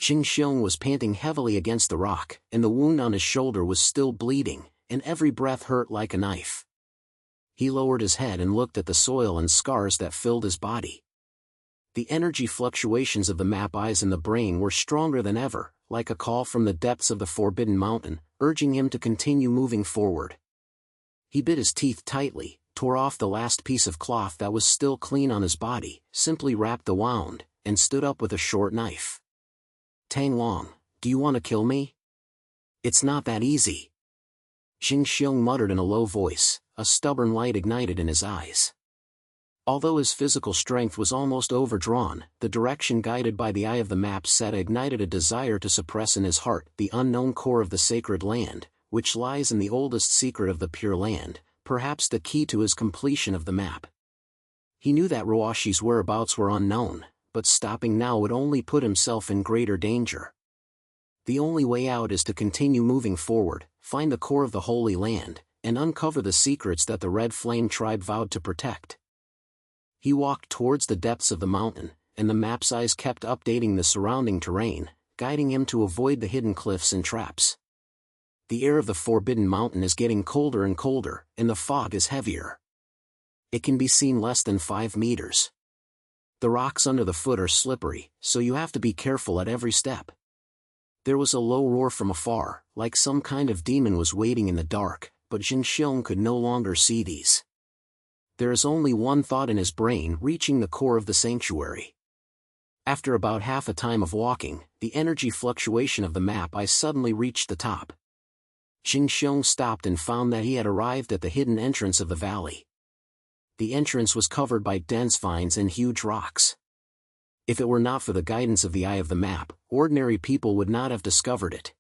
Zheng Xiong was panting heavily against the rock, and the wound on his shoulder was still bleeding, and every breath hurt like a knife. He lowered his head and looked at the soil and scars that filled his body. The energy fluctuations of the map eyes in the brain were stronger than ever, like a call from the depths of the Forbidden Mountain, urging him to continue moving forward. He bit his teeth tightly, tore off the last piece of cloth that was still clean on his body, simply wrapped the wound, and stood up with a short knife. "Tang Long, do you want to kill me? It's not that easy." Zheng Xiong muttered in a low voice, a stubborn light ignited in his eyes. Although his physical strength was almost overdrawn, the direction guided by the eye of the map set ignited a desire to suppress in his heart the unknown core of the sacred land, which lies in the oldest secret of the Pure Land, perhaps the key to his completion of the map. He knew that Ruoshi's whereabouts were unknown, but stopping now would only put himself in greater danger. The only way out is to continue moving forward, find the core of the Holy Land, and uncover the secrets that the Red Flame tribe vowed to protect. He walked towards the depths of the mountain, and the map's eyes kept updating the surrounding terrain, guiding him to avoid the hidden cliffs and traps. The air of the Forbidden Mountain is getting colder and colder, and the fog is heavier. It can be seen less than 5 meters. The rocks under the foot are slippery, so you have to be careful at every step. There was a low roar from afar, like some kind of demon was waiting in the dark, but Zheng Xiong could no longer see these. There is only one thought in his brain: reaching the core of the sanctuary. After about half a time of walking, the energy fluctuation of the map eye suddenly reached the top. Zheng Xiong stopped and found that he had arrived at the hidden entrance of the valley. The entrance was covered by dense vines and huge rocks. If it were not for the guidance of the eye of the map, ordinary people would not have discovered it.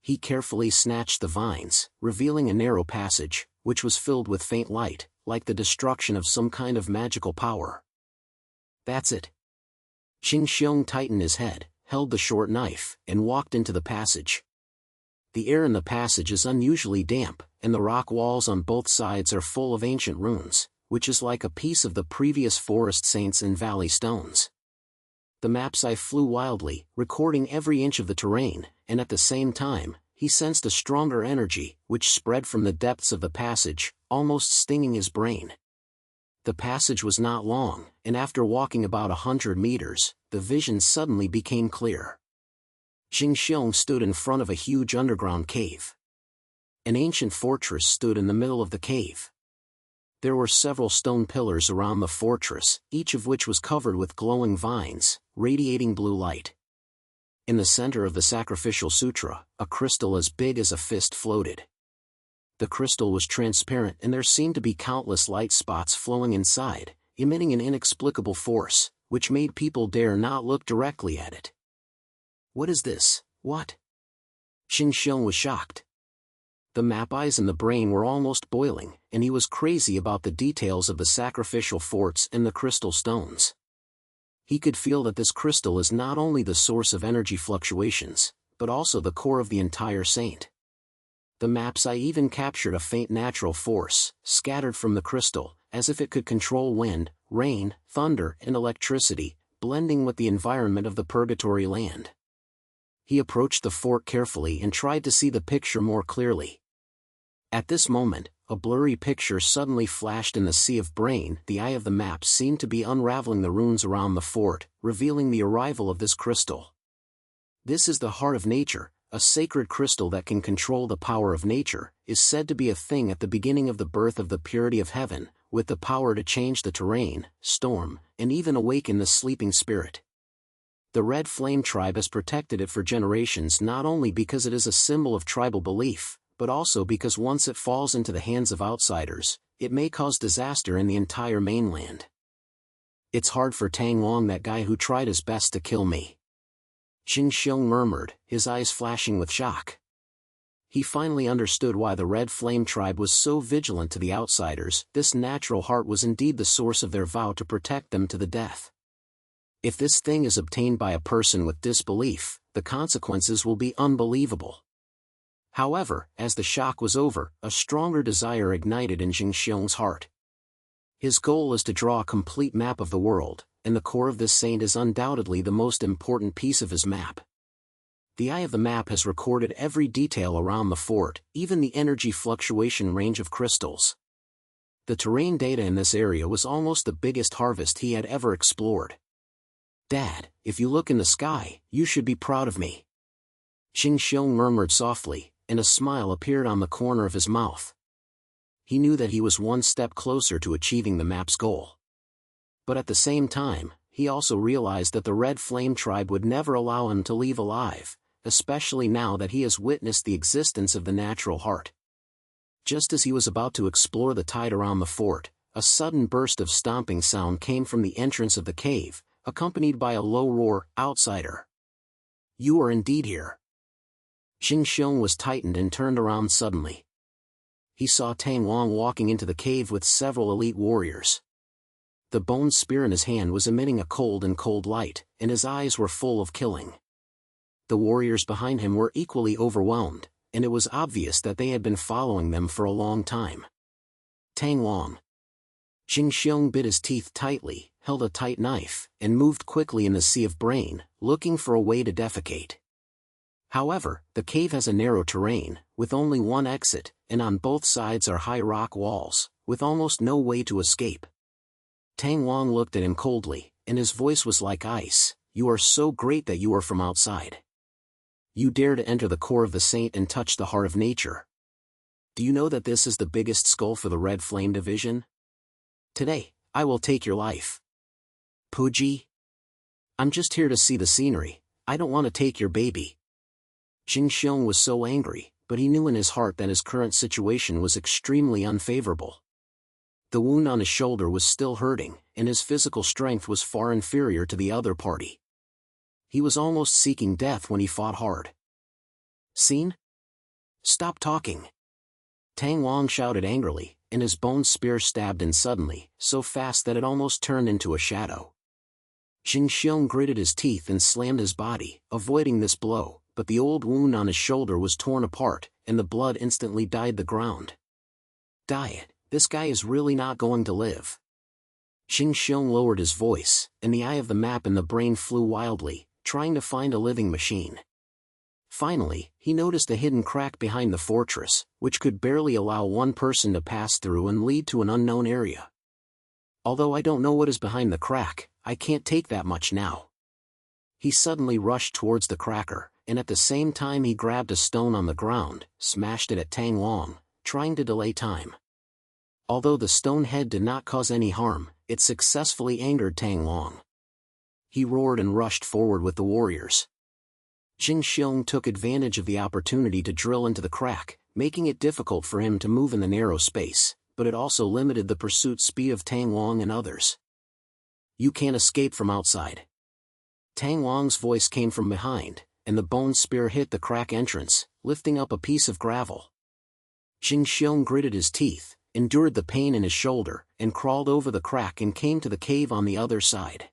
He carefully snatched the vines, revealing a narrow passage, which was filled with faint light, like the destruction of some kind of magical power. "That's it." Zheng Xiong tightened his head, held the short knife, and walked into the passage. The air in the passage is unusually damp, and the rock walls on both sides are full of ancient runes, which is like a piece of the previous forest saints and valley stones. The map's eye flew wildly, recording every inch of the terrain, and at the same time, he sensed a stronger energy, which spread from the depths of the passage, almost stinging his brain. The passage was not long, and after walking about 100 meters, the vision suddenly became clear. Zheng Xiong stood in front of a huge underground cave. An ancient fortress stood in the middle of the cave. There were several stone pillars around the fortress, each of which was covered with glowing vines, radiating blue light. In the center of the sacrificial sutra, a crystal as big as a fist floated. The crystal was transparent and there seemed to be countless light spots flowing inside, emitting an inexplicable force, which made people dare not look directly at it. "What is this? What?" Zheng Xiong was shocked. The map eyes in the brain were almost boiling, and he was crazy about the details of the sacrificial forts and the crystal stones. He could feel that this crystal is not only the source of energy fluctuations, but also the core of the entire saint. The map's eye even captured a faint natural force, scattered from the crystal, as if it could control wind, rain, thunder, and electricity, blending with the environment of the purgatory land. He approached the fort carefully and tried to see the picture more clearly. At this moment, a blurry picture suddenly flashed in the sea of brain. The eye of the map seemed to be unraveling the runes around the fort, revealing the arrival of this crystal. This is the heart of nature. A sacred crystal that can control the power of nature, is said to be a thing at the beginning of the birth of the purity of heaven, with the power to change the terrain, storm, and even awaken the sleeping spirit. The Red Flame tribe has protected it for generations, not only because it is a symbol of tribal belief, but also because once it falls into the hands of outsiders, it may cause disaster in the entire mainland. "It's hard for Tang Wong, that guy who tried his best to kill me," Zheng Xiong murmured, his eyes flashing with shock. He finally understood why the Red Flame tribe was so vigilant to the outsiders. This natural heart was indeed the source of their vow to protect them to the death. If this thing is obtained by a person with disbelief, the consequences will be unbelievable. However, as the shock was over, a stronger desire ignited in Zheng Xiong's heart. His goal is to draw a complete map of the world, and the core of this saint is undoubtedly the most important piece of his map. The eye of the map has recorded every detail around the fort, even the energy fluctuation range of crystals. The terrain data in this area was almost the biggest harvest he had ever explored. "Dad, if you look in the sky, you should be proud of me," Zheng Xiong murmured softly, and a smile appeared on the corner of his mouth. He knew that he was one step closer to achieving the map's goal. But at the same time, he also realized that the Red Flame tribe would never allow him to leave alive, especially now that he has witnessed the existence of the natural heart. Just as he was about to explore the tide around the fort, a sudden burst of stomping sound came from the entrance of the cave, accompanied by a low roar, "Outsider! You are indeed here!" Zheng Xiong was tightened and turned around suddenly. He saw Tang Wong walking into the cave with several elite warriors. The bone spear in his hand was emitting a cold light, and his eyes were full of killing. The warriors behind him were equally overwhelmed, and it was obvious that they had been following them for a long time. "Tang Wong." Zheng Xiong bit his teeth tightly, held a tight knife, and moved quickly in the sea of brain, looking for a way to defecate. However, the cave has a narrow terrain, with only one exit, and on both sides are high rock walls, with almost no way to escape. Tang Wong looked at him coldly, and his voice was like ice. "You are so great that you are from outside. You dare to enter the core of the saint and touch the heart of nature. Do you know that this is the biggest skull for the Red Flame division? Today, I will take your life." "Puji? I'm just here to see the scenery. I don't want to take your baby." Zheng Xiong was so angry, but he knew in his heart that his current situation was extremely unfavorable. The wound on his shoulder was still hurting, and his physical strength was far inferior to the other party. He was almost seeking death when he fought hard. "Seen? Stop talking!" Tang Wong shouted angrily, and his bone spear stabbed in suddenly, so fast that it almost turned into a shadow. Zheng Xiong gritted his teeth and slammed his body, avoiding this blow, but the old wound on his shoulder was torn apart, and the blood instantly dyed the ground. "Diet, this guy is really not going to live." Zheng Xiong lowered his voice, and the eye of the map in the brain flew wildly, trying to find a living machine. Finally, he noticed a hidden crack behind the fortress, which could barely allow one person to pass through and lead to an unknown area. "Although I don't know what is behind the crack, I can't take that much now." He suddenly rushed towards the cracker, and at the same time he grabbed a stone on the ground, smashed it at Tang Wong, trying to delay time. Although the stone head did not cause any harm, it successfully angered Tang Wong. He roared and rushed forward with the warriors. Zheng Xiong took advantage of the opportunity to drill into the crack, making it difficult for him to move in the narrow space, but it also limited the pursuit speed of Tang Wong and others. You can't escape from outside. Tang Wang's voice came from behind, and the bone spear hit the crack entrance, lifting up a piece of gravel. Zheng Xiong gritted his teeth, endured the pain in his shoulder, and crawled over the crack and came to the cave on the other side.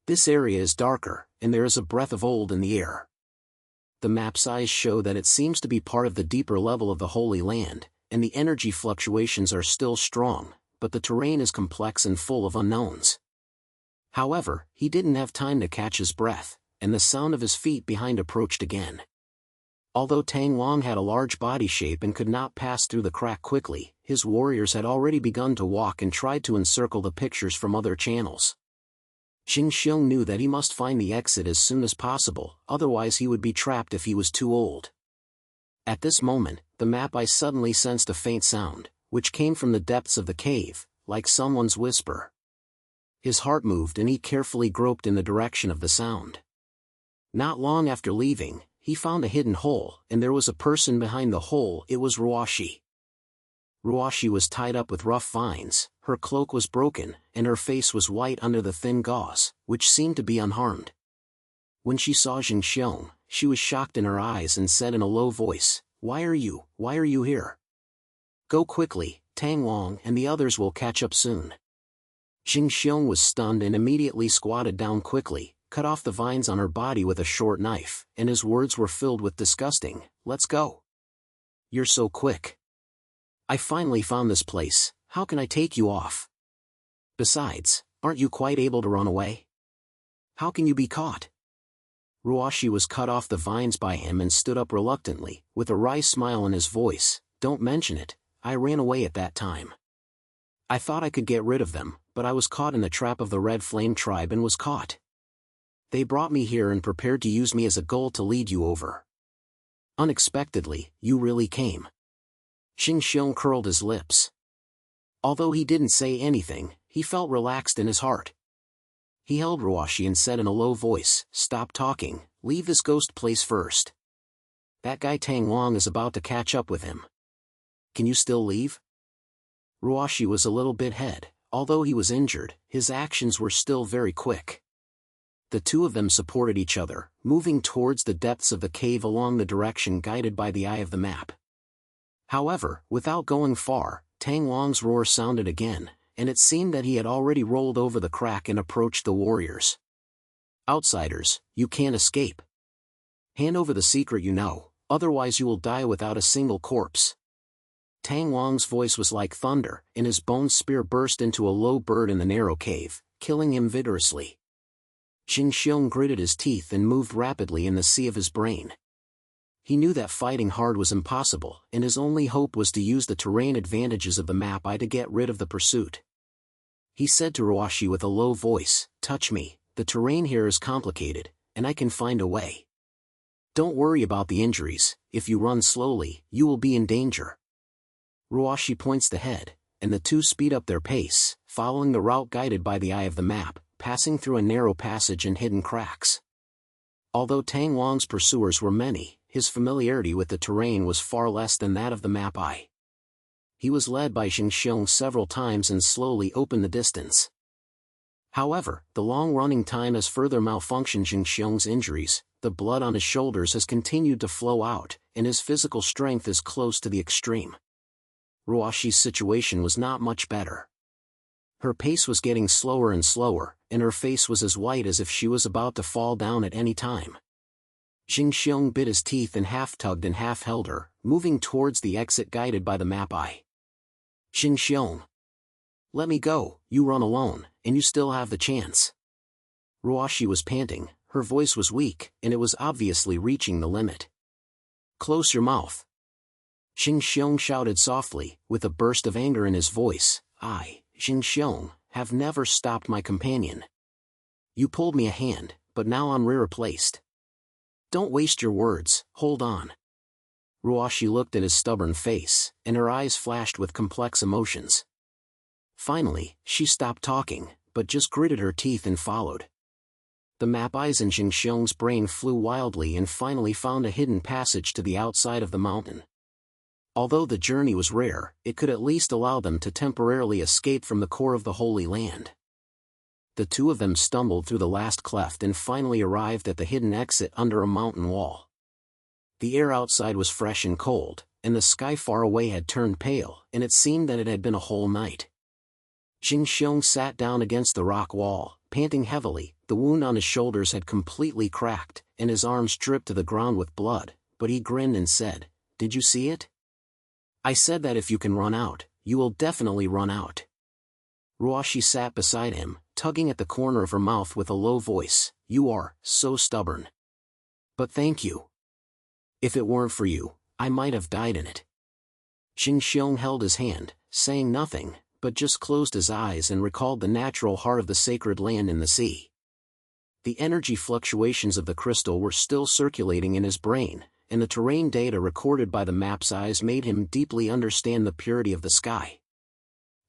This area is darker, and there is a breath of old in the air. The map's eyes show that it seems to be part of the deeper level of the Holy Land, and the energy fluctuations are still strong, but the terrain is complex and full of unknowns. However, he didn't have time to catch his breath, and the sound of his feet behind approached again. Although Tang Wang had a large body shape and could not pass through the crack quickly, his warriors had already begun to walk and tried to encircle the pictures from other channels. Zheng Xiong knew that he must find the exit as soon as possible, otherwise he would be trapped if he was too old. At this moment, the map eye suddenly sensed a faint sound, which came from the depths of the cave, like someone's whisper. His heart moved and he carefully groped in the direction of the sound. Not long after leaving, he found a hidden hole, and there was a person behind the hole. It was Ruoshi. Ruoshi was tied up with rough vines, her cloak was broken, and her face was white under the thin gauze, which seemed to be unharmed. When she saw Zheng Xiong, she was shocked in her eyes and said in a low voice, why are you here? Go quickly, Tang Wang and the others will catch up soon." Zheng Xiong was stunned and immediately squatted down quickly, cut off the vines on her body with a short knife, and his words were filled with disgusting, "Let's go. You're so quick. I finally found this place, how can I take you off? Besides, aren't you quite able to run away? How can you be caught?" Ruoshi was cut off the vines by him and stood up reluctantly, with a wry smile in his voice. "Don't mention it, I ran away at that time. I thought I could get rid of them, but I was caught in the trap of the Red Flame tribe and was caught. They brought me here and prepared to use me as a goal to lead you over. Unexpectedly, you really came." Zheng Xiong curled his lips. Although he didn't say anything, he felt relaxed in his heart. He held Ruoshi and said in a low voice, "Stop talking, leave this ghost place first. That guy Tang Wang is about to catch up with him. Can you still leave?" Ruoshi was a little bit ahead. Although he was injured, his actions were still very quick. The two of them supported each other, moving towards the depths of the cave along the direction guided by the eye of the map. However, without going far, Tang Wang's roar sounded again, and it seemed that he had already rolled over the crack and approached the warriors. "Outsiders, you can't escape. Hand over the secret you know, otherwise you will die without a single corpse." Tang Wang's voice was like thunder, and his bone spear burst into a low bird in the narrow cave, killing him vigorously. Zheng Xiong gritted his teeth and moved rapidly in the sea of his brain. He knew that fighting hard was impossible, and his only hope was to use the terrain advantages of the map eye to get rid of the pursuit. He said to Ruoshi with a low voice, "Touch me, the terrain here is complicated, and I can find a way. Don't worry about the injuries, if you run slowly, you will be in danger." Ruoshi points the head, and the two speed up their pace, following the route guided by the eye of the map, passing through a narrow passage and hidden cracks. Although Tang Wang's pursuers were many, his familiarity with the terrain was far less than that of the map eye. He was led by Zheng Xiong several times and slowly opened the distance. However, the long running time has further malfunctioned Zheng Xiong's injuries, the blood on his shoulders has continued to flow out, and his physical strength is close to the extreme. Ruoshi's situation was not much better. Her pace was getting slower and slower, and her face was as white as if she was about to fall down at any time. Zheng Xiong bit his teeth and half tugged and half held her, moving towards the exit guided by the map eye. "Zheng Xiong, let me go, you run alone, and you still have the chance." Ruoshi was panting, her voice was weak, and it was obviously reaching the limit. "Close your mouth." Zheng Xiong shouted softly, with a burst of anger in his voice, "I, Zheng Xiong, have never stopped my companion. You pulled me a hand, but now I'm replaced. Don't waste your words, hold on." Ruoshi looked at his stubborn face, and her eyes flashed with complex emotions. Finally, she stopped talking, but just gritted her teeth and followed. The map eyes in Zheng Xiong's brain flew wildly and finally found a hidden passage to the outside of the mountain. Although the journey was rare, it could at least allow them to temporarily escape from the core of the Holy Land. The two of them stumbled through the last cleft and finally arrived at the hidden exit under a mountain wall. The air outside was fresh and cold, and the sky far away had turned pale, and it seemed that it had been a whole night. Zheng Xiong sat down against the rock wall, panting heavily. The wound on his shoulders had completely cracked, and his arms dripped to the ground with blood, but he grinned and said, "Did you see it? I said that if you can run out, you will definitely run out." Ruoxi sat beside him, tugging at the corner of her mouth with a low voice, "You are so stubborn. But thank you. If it weren't for you, I might have died in it." Zheng Xiong held his hand, saying nothing, but just closed his eyes and recalled the natural heart of the sacred land in the sea. The energy fluctuations of the crystal were still circulating in his brain, and the terrain data recorded by the map's eyes made him deeply understand the purity of the sky.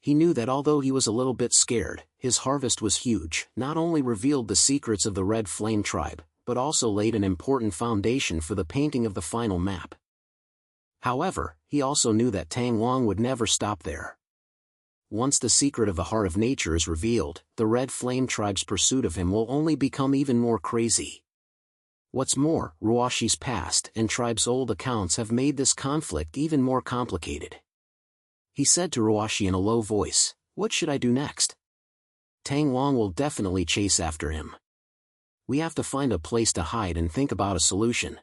He knew that although he was a little bit scared, his harvest was huge, not only revealed the secrets of the Red Flame tribe, but also laid an important foundation for the painting of the final map. However, he also knew that Tang Wang would never stop there. Once the secret of the heart of nature is revealed, the Red Flame tribe's pursuit of him will only become even more crazy. What's more, Ruoxi's past and tribe's old accounts have made this conflict even more complicated. He said to Ruoxi in a low voice, "What should I do next? Tang Wang will definitely chase after him. We have to find a place to hide and think about a solution."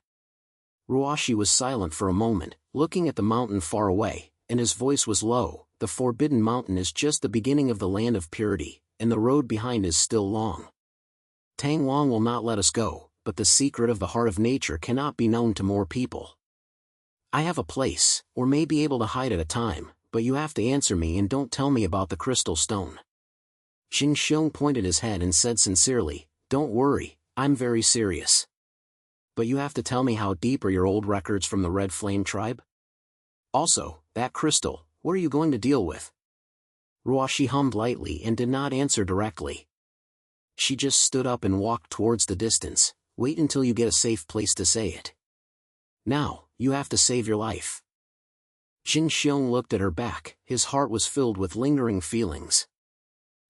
Ruoxi was silent for a moment, looking at the mountain far away, and his voice was low. "The Forbidden Mountain is just the beginning of the land of purity, and the road behind is still long. Tang Wang will not let us go, but the secret of the heart of nature cannot be known to more people. I have a place, or may be able to hide at a time, but you have to answer me and don't tell me about the crystal stone." Zheng Xiong pointed his head and said sincerely, "Don't worry, I'm very serious. But you have to tell me how deep are your old records from the Red Flame tribe? Also, that crystal, what are you going to deal with?" Ruoxi hummed lightly and did not answer directly. She just stood up and walked towards the distance. "Wait until you get a safe place to say it. Now, you have to save your life." Zheng Xiong looked at her back, his heart was filled with lingering feelings.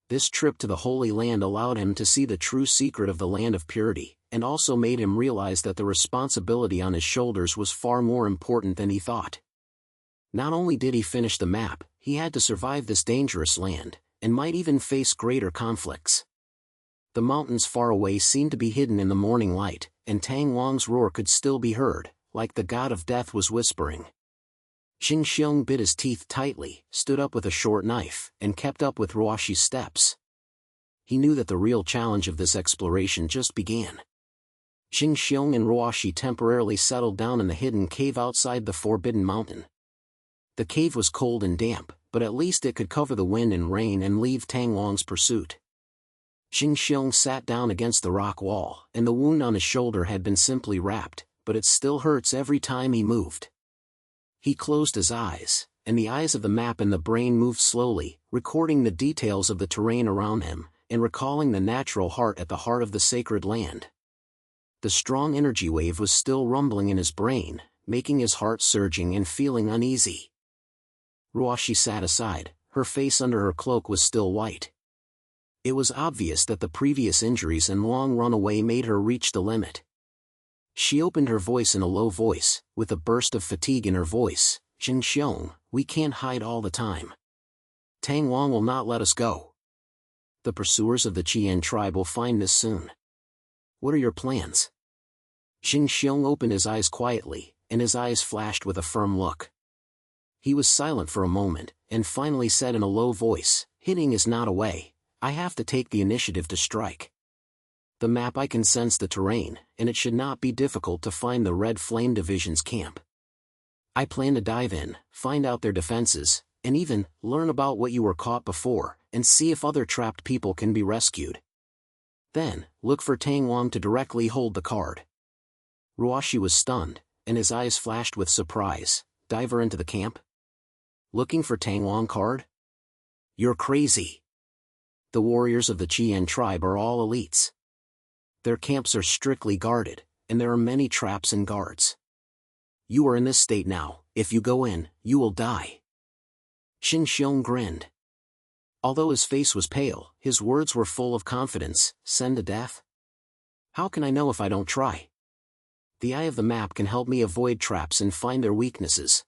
This trip to the Holy Land allowed him to see the true secret of the land of purity, and also made him realize that the responsibility on his shoulders was far more important than he thought. Not only did he finish the map, he had to survive this dangerous land, and might even face greater conflicts. The mountains far away seemed to be hidden in the morning light, and Tang Wang's roar could still be heard, like the god of death was whispering. Zheng Xiong bit his teeth tightly, stood up with a short knife, and kept up with Ruoxi's steps. He knew that the real challenge of this exploration just began. Zheng Xiong and Ruoxi temporarily settled down in the hidden cave outside the Forbidden Mountain. The cave was cold and damp, but at least it could cover the wind and rain and leave Tang Wang's pursuit. Zheng Xiong sat down against the rock wall, and the wound on his shoulder had been simply wrapped, but it still hurts every time he moved. He closed his eyes, and the eyes of the map in the brain moved slowly, recording the details of the terrain around him, and recalling the natural heart at the heart of the sacred land. The strong energy wave was still rumbling in his brain, making his heart surging and feeling uneasy. Ruoxi sat aside, her face under her cloak was still white. It was obvious that the previous injuries and long run away made her reach the limit. She opened her voice in a low voice, with a burst of fatigue in her voice, "Zheng Xiong, we can't hide all the time. Tang Wang will not let us go. The pursuers of the Qian tribe will find this soon. What are your plans?" Zheng Xiong opened his eyes quietly, and his eyes flashed with a firm look. He was silent for a moment, and finally said in a low voice, "Hitting is not a way. I have to take the initiative to strike. The map I can sense the terrain, and it should not be difficult to find the Red Flame Division's camp. I plan to dive in, find out their defenses, and even learn about what you were caught before, and see if other trapped people can be rescued. Then, look for Tang Wang to directly hold the card." Ruoxi was stunned, and his eyes flashed with surprise. "Dive her into the camp? Looking for Tang Wang card? You're crazy. The warriors of the Qian tribe are all elites. Their camps are strictly guarded, and there are many traps and guards. You are in this state now, if you go in, you will die." Zheng Xiong grinned. Although his face was pale, his words were full of confidence. Send to death? How can I know if I don't try? The eye of the map can help me avoid traps and find their weaknesses.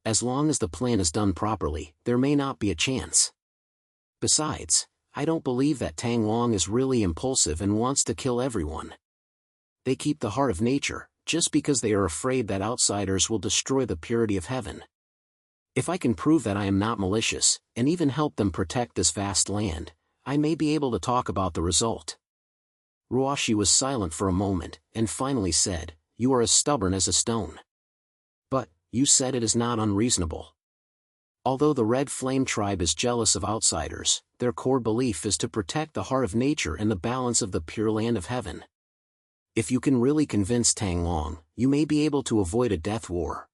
As long as the plan is done properly, there may not be a chance. Besides, I don't believe that Tang Long is really impulsive and wants to kill everyone. They keep the heart of nature, just because they are afraid that outsiders will destroy the purity of heaven. If I can prove that I am not malicious, and even help them protect this vast land, I may be able to talk about the result. Ruoshi was silent for a moment, and finally said, "You are as stubborn as a stone. But, you said it is not unreasonable. Although the Red Flame tribe is jealous of outsiders, their core belief is to protect the heart of nature and the balance of the pure land of heaven. If you can really convince Tang Long, you may be able to avoid a death war.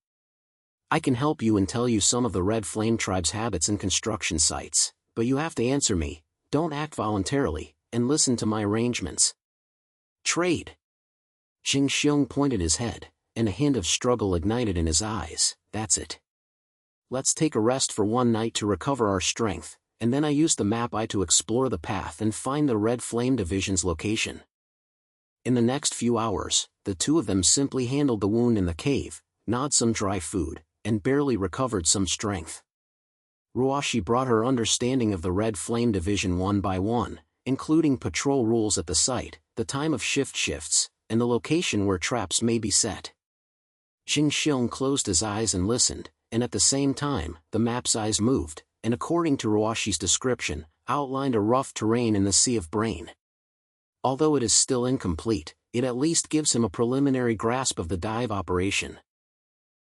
I can help you and tell you some of the Red Flame tribe's habits and construction sites, but you have to answer me, don't act voluntarily, and listen to my arrangements." "Trade." Zheng Xiong pointed his head, and a hint of struggle ignited in his eyes. "That's it. Let's take a rest for one night to recover our strength, and then I use the map eye to explore the path and find the Red Flame Division's location." In the next few hours, the two of them simply handled the wound in the cave, gnawed some dry food, and barely recovered some strength. Ruoshi brought her understanding of the Red Flame Division one by one, including patrol rules at the site, the time of shifts, and the location where traps may be set. Zheng Xiong closed his eyes and listened, and at the same time, the map's eyes moved, and according to Ruoshi's description, outlined a rough terrain in the Sea of Brain. Although it is still incomplete, it at least gives him a preliminary grasp of the dive operation.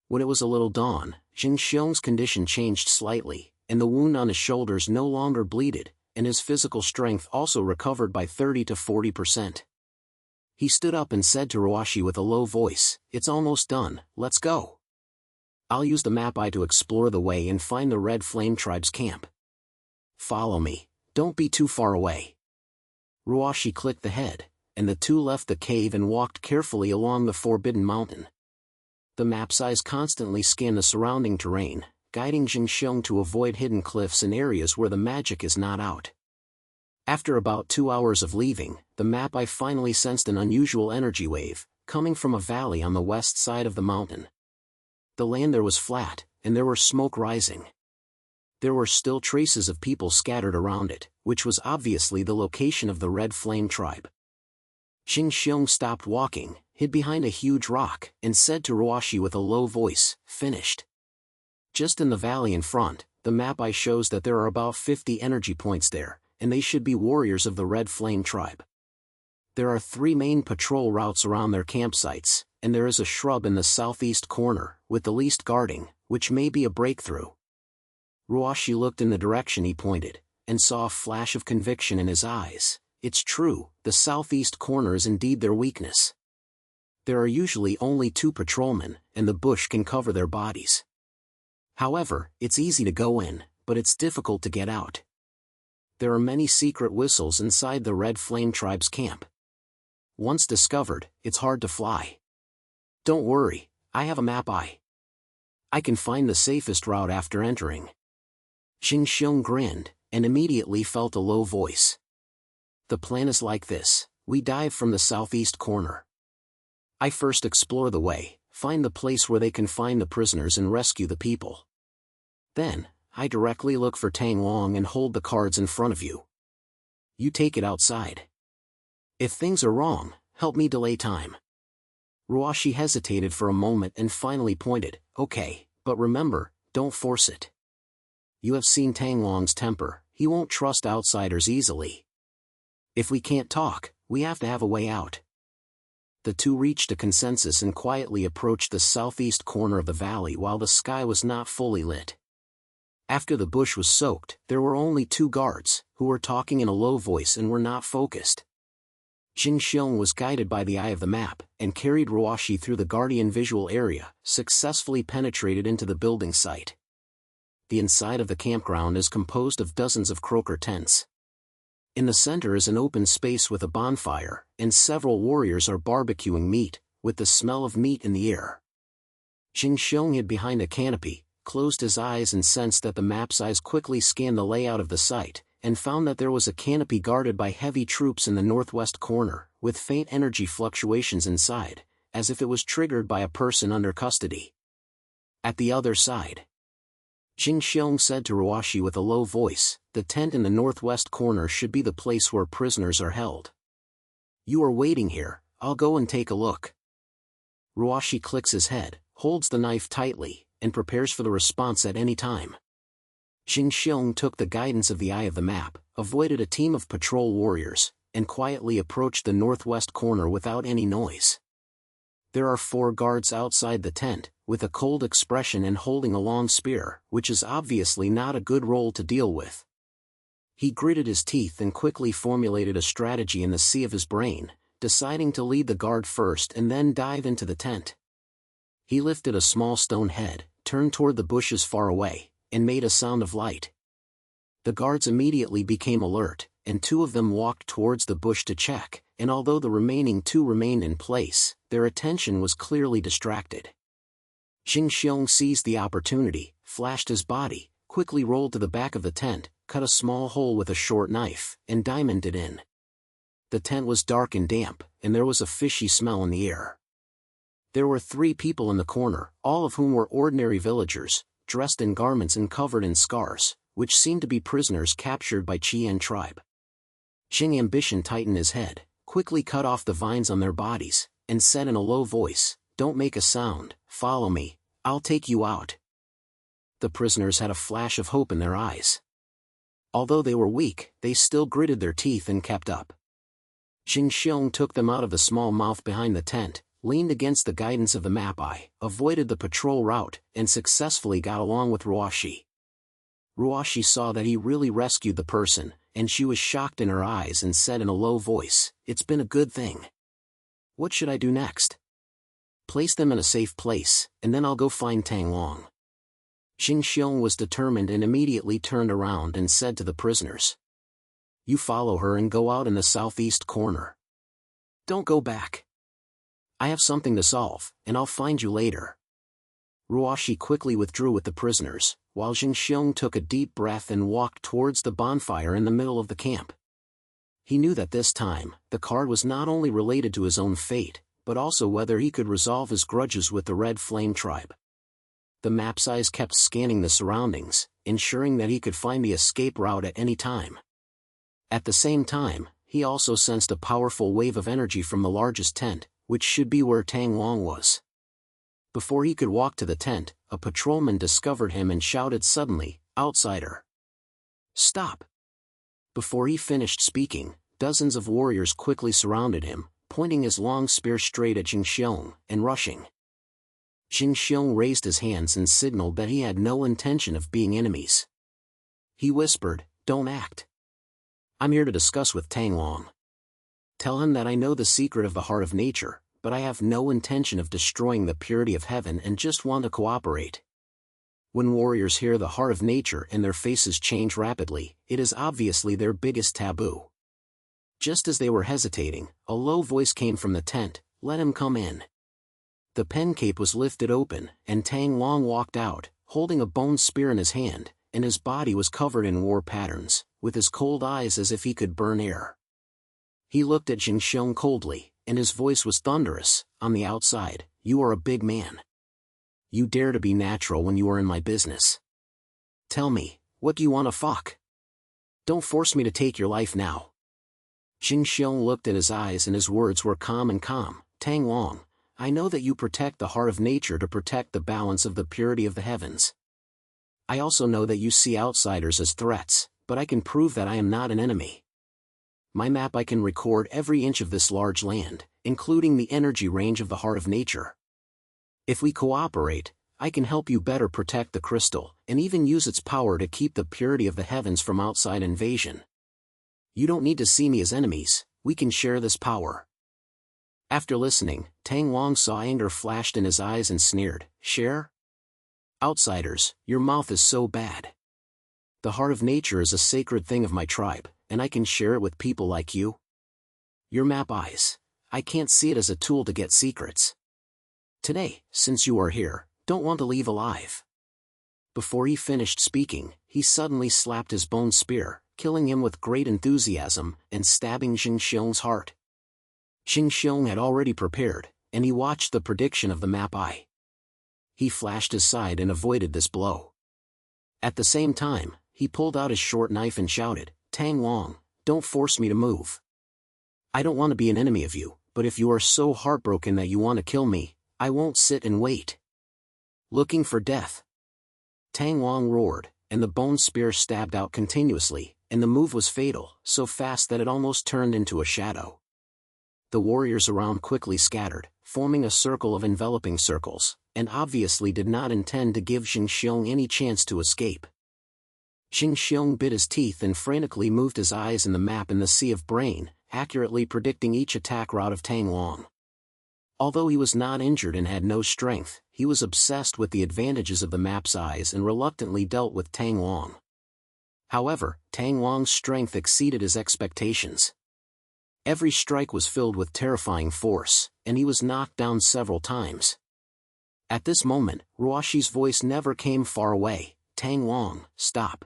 When it was a little dawn, Zheng Xiong's condition changed slightly, and the wound on his shoulders no longer bleeded, and his physical strength also recovered by 30 to 40%. He stood up and said to Ruoshi with a low voice, "It's almost done, let's go. I'll use the map eye to explore the way and find the Red Flame tribe's camp. Follow me, don't be too far away." Ruoshi clicked the head, and the two left the cave and walked carefully along the Forbidden Mountain. The map's eyes constantly scanned the surrounding terrain, guiding Zheng Xiong to avoid hidden cliffs and areas where the magic is not out. After about 2 hours of leaving, the map eye finally sensed an unusual energy wave, coming from a valley on the west side of the mountain. The land there was flat, and there were smoke rising. There were still traces of people scattered around it, which was obviously the location of the Red Flame tribe. Zheng Xiong stopped walking, hid behind a huge rock, and said to Ruoshi with a low voice, "Finished." Just in the valley in front, the map eye shows that there are about 50 energy points there, and they should be warriors of the Red Flame tribe. There are 3 main patrol routes around their campsites, and there is a shrub in the southeast corner, with the least guarding, which may be a breakthrough. Ruoshi looked in the direction he pointed, and saw a flash of conviction in his eyes. It's true, the southeast corner is indeed their weakness. There are usually only 2 patrolmen, and the bush can cover their bodies. However, it's easy to go in, but it's difficult to get out. There are many secret whistles inside the Red Flame tribe's camp. Once discovered, it's hard to fly. Don't worry, I have a map eye. I can find the safest route after entering. Zheng Xiong grinned, and immediately felt a low voice. The plan is like this: we dive from the southeast corner. I first explore the way, find the place where they can find the prisoners and rescue the people. Then, I directly look for Tang Long and hold the cards in front of you. You take it outside. If things are wrong, help me delay time. Ruoshi hesitated for a moment and finally pointed, "Okay, but remember, don't force it. You have seen Tang Long's temper, he won't trust outsiders easily. If we can't talk, we have to have a way out." The two reached a consensus and quietly approached the southeast corner of the valley while the sky was not fully lit. After the bush was soaked, there were only 2 guards, who were talking in a low voice and were not focused. Zheng Xiong was guided by the eye of the map, and carried Ruoshi through the guardian visual area, successfully penetrated into the building site. The inside of the campground is composed of dozens of croaker tents. In the center is an open space with a bonfire, and several warriors are barbecuing meat, with the smell of meat in the air. Zheng Xiong hid behind a canopy, closed his eyes and sensed that the map's eyes quickly scanned the layout of the site, and found that there was a canopy guarded by heavy troops in the northwest corner, with faint energy fluctuations inside, as if it was triggered by a person under custody. At the other side, Zheng Xiong said to Ruoshi with a low voice, "The tent in the northwest corner should be the place where prisoners are held. You are waiting here, I'll go and take a look." Ruoshi clicks his head, holds the knife tightly, and prepares for the response at any time. Zheng Xiong took the guidance of the eye of the map, avoided a team of patrol warriors, and quietly approached the northwest corner without any noise. There are 4 guards outside the tent, with a cold expression and holding a long spear, which is obviously not a good role to deal with. He gritted his teeth and quickly formulated a strategy in the sea of his brain, deciding to lead the guard first and then dive into the tent. He lifted a small stone head, turned toward the bushes far away, and made a sound of light. The guards immediately became alert, and 2 of them walked towards the bush to check, and although the remaining 2 remained in place, their attention was clearly distracted. Zheng Xiong seized the opportunity, flashed his body, quickly rolled to the back of the tent, cut a small hole with a short knife, and diamonded it in. The tent was dark and damp, and there was a fishy smell in the air. There were 3 people in the corner, all of whom were ordinary villagers, dressed in garments and covered in scars, which seemed to be prisoners captured by Qian tribe. Zheng Ambition tightened his head, quickly cut off the vines on their bodies, and said in a low voice, "Don't make a sound, follow me, I'll take you out." The prisoners had a flash of hope in their eyes. Although they were weak, they still gritted their teeth and kept up. Zheng Xiong took them out of the small mouth behind the tent, leaned against the guidance of the map eye, avoided the patrol route, and successfully got along with Ruoshi. Ruoshi saw that he really rescued the person, and she was shocked in her eyes and said in a low voice, "It's been a good thing. What should I do next?" "Place them in a safe place, and then I'll go find Tang Long." Zheng Xiong was determined and immediately turned around and said to the prisoners, "You follow her and go out in the southeast corner. Don't go back. I have something to solve, and I'll find you later." Ruoshi quickly withdrew with the prisoners, while Zheng Xiong took a deep breath and walked towards the bonfire in the middle of the camp. He knew that this time, the card was not only related to his own fate, but also whether he could resolve his grudges with the Red Flame tribe. The map's eyes kept scanning the surroundings, ensuring that he could find the escape route at any time. At the same time, he also sensed a powerful wave of energy from the largest tent, which should be where Tang Long was. Before he could walk to the tent, a patrolman discovered him and shouted suddenly, "Outsider! Stop!" Before he finished speaking, dozens of warriors quickly surrounded him, pointing his long spear straight at Zheng Xiong, and rushing. Zheng Xiong raised his hands and signaled that he had no intention of being enemies. He whispered, "Don't act. I'm here to discuss with Tang Long. Tell him that I know the secret of the heart of nature, but I have no intention of destroying the purity of heaven and just want to cooperate." When warriors hear the heart of nature and their faces change rapidly, it is obviously their biggest taboo. Just as they were hesitating, a low voice came from the tent, "Let him come in." The pen cape was lifted open, and Tang Long walked out, holding a bone spear in his hand, and his body was covered in war patterns, with his cold eyes as if he could burn air. He looked at Zheng Xiong coldly, and his voice was thunderous, "On the outside, you are a big man. You dare to be natural when you are in my business. Tell me, what do you want to fuck? Don't force me to take your life now." Zheng Xiong looked at his eyes and his words were calm and calm. "Tang Long, I know that you protect the heart of nature to protect the balance of the purity of the heavens. I also know that you see outsiders as threats, but I can prove that I am not an enemy. My map I can record every inch of this large land, including the energy range of the heart of nature. If we cooperate, I can help you better protect the crystal, and even use its power to keep the purity of the heavens from outside invasion. You don't need to see me as enemies, we can share this power." After listening, Tang Long saw anger flashed in his eyes and sneered, "Share? Outsiders, your mouth is so bad. The heart of nature is a sacred thing of my tribe, and I can share it with people like you? Your map eyes, I can't see it as a tool to get secrets. Today, since you are here, don't want to leave alive. Before he finished speaking, he suddenly slapped his bone spear, killing him with great enthusiasm and stabbing Zheng Xiong's heart. Zheng Xiong had already prepared, and he watched the prediction of the map eye. He flashed aside and avoided this blow. At the same time, he pulled out his short knife and shouted, "Tang Wang, don't force me to move. I don't want to be an enemy of you, but if you are so heartbroken that you want to kill me, I won't sit and wait." Looking for death? Tang Wang roared, and the bone spear stabbed out continuously, and the move was fatal, so fast that it almost turned into a shadow. The warriors around quickly scattered, forming a circle of enveloping circles, and obviously did not intend to give Zheng Xiong any chance to escape. Zheng Xiong bit his teeth and frantically moved his eyes in the map in the sea of brain, accurately predicting each attack route of Tang Wang. Although he was not injured and had no strength, he was obsessed with the advantages of the map's eyes and reluctantly dealt with Tang Wang. However, Tang Wang's strength exceeded his expectations. Every strike was filled with terrifying force, and he was knocked down several times. At this moment, Ruoshi's voice never came far away. "Tang Wang, stop.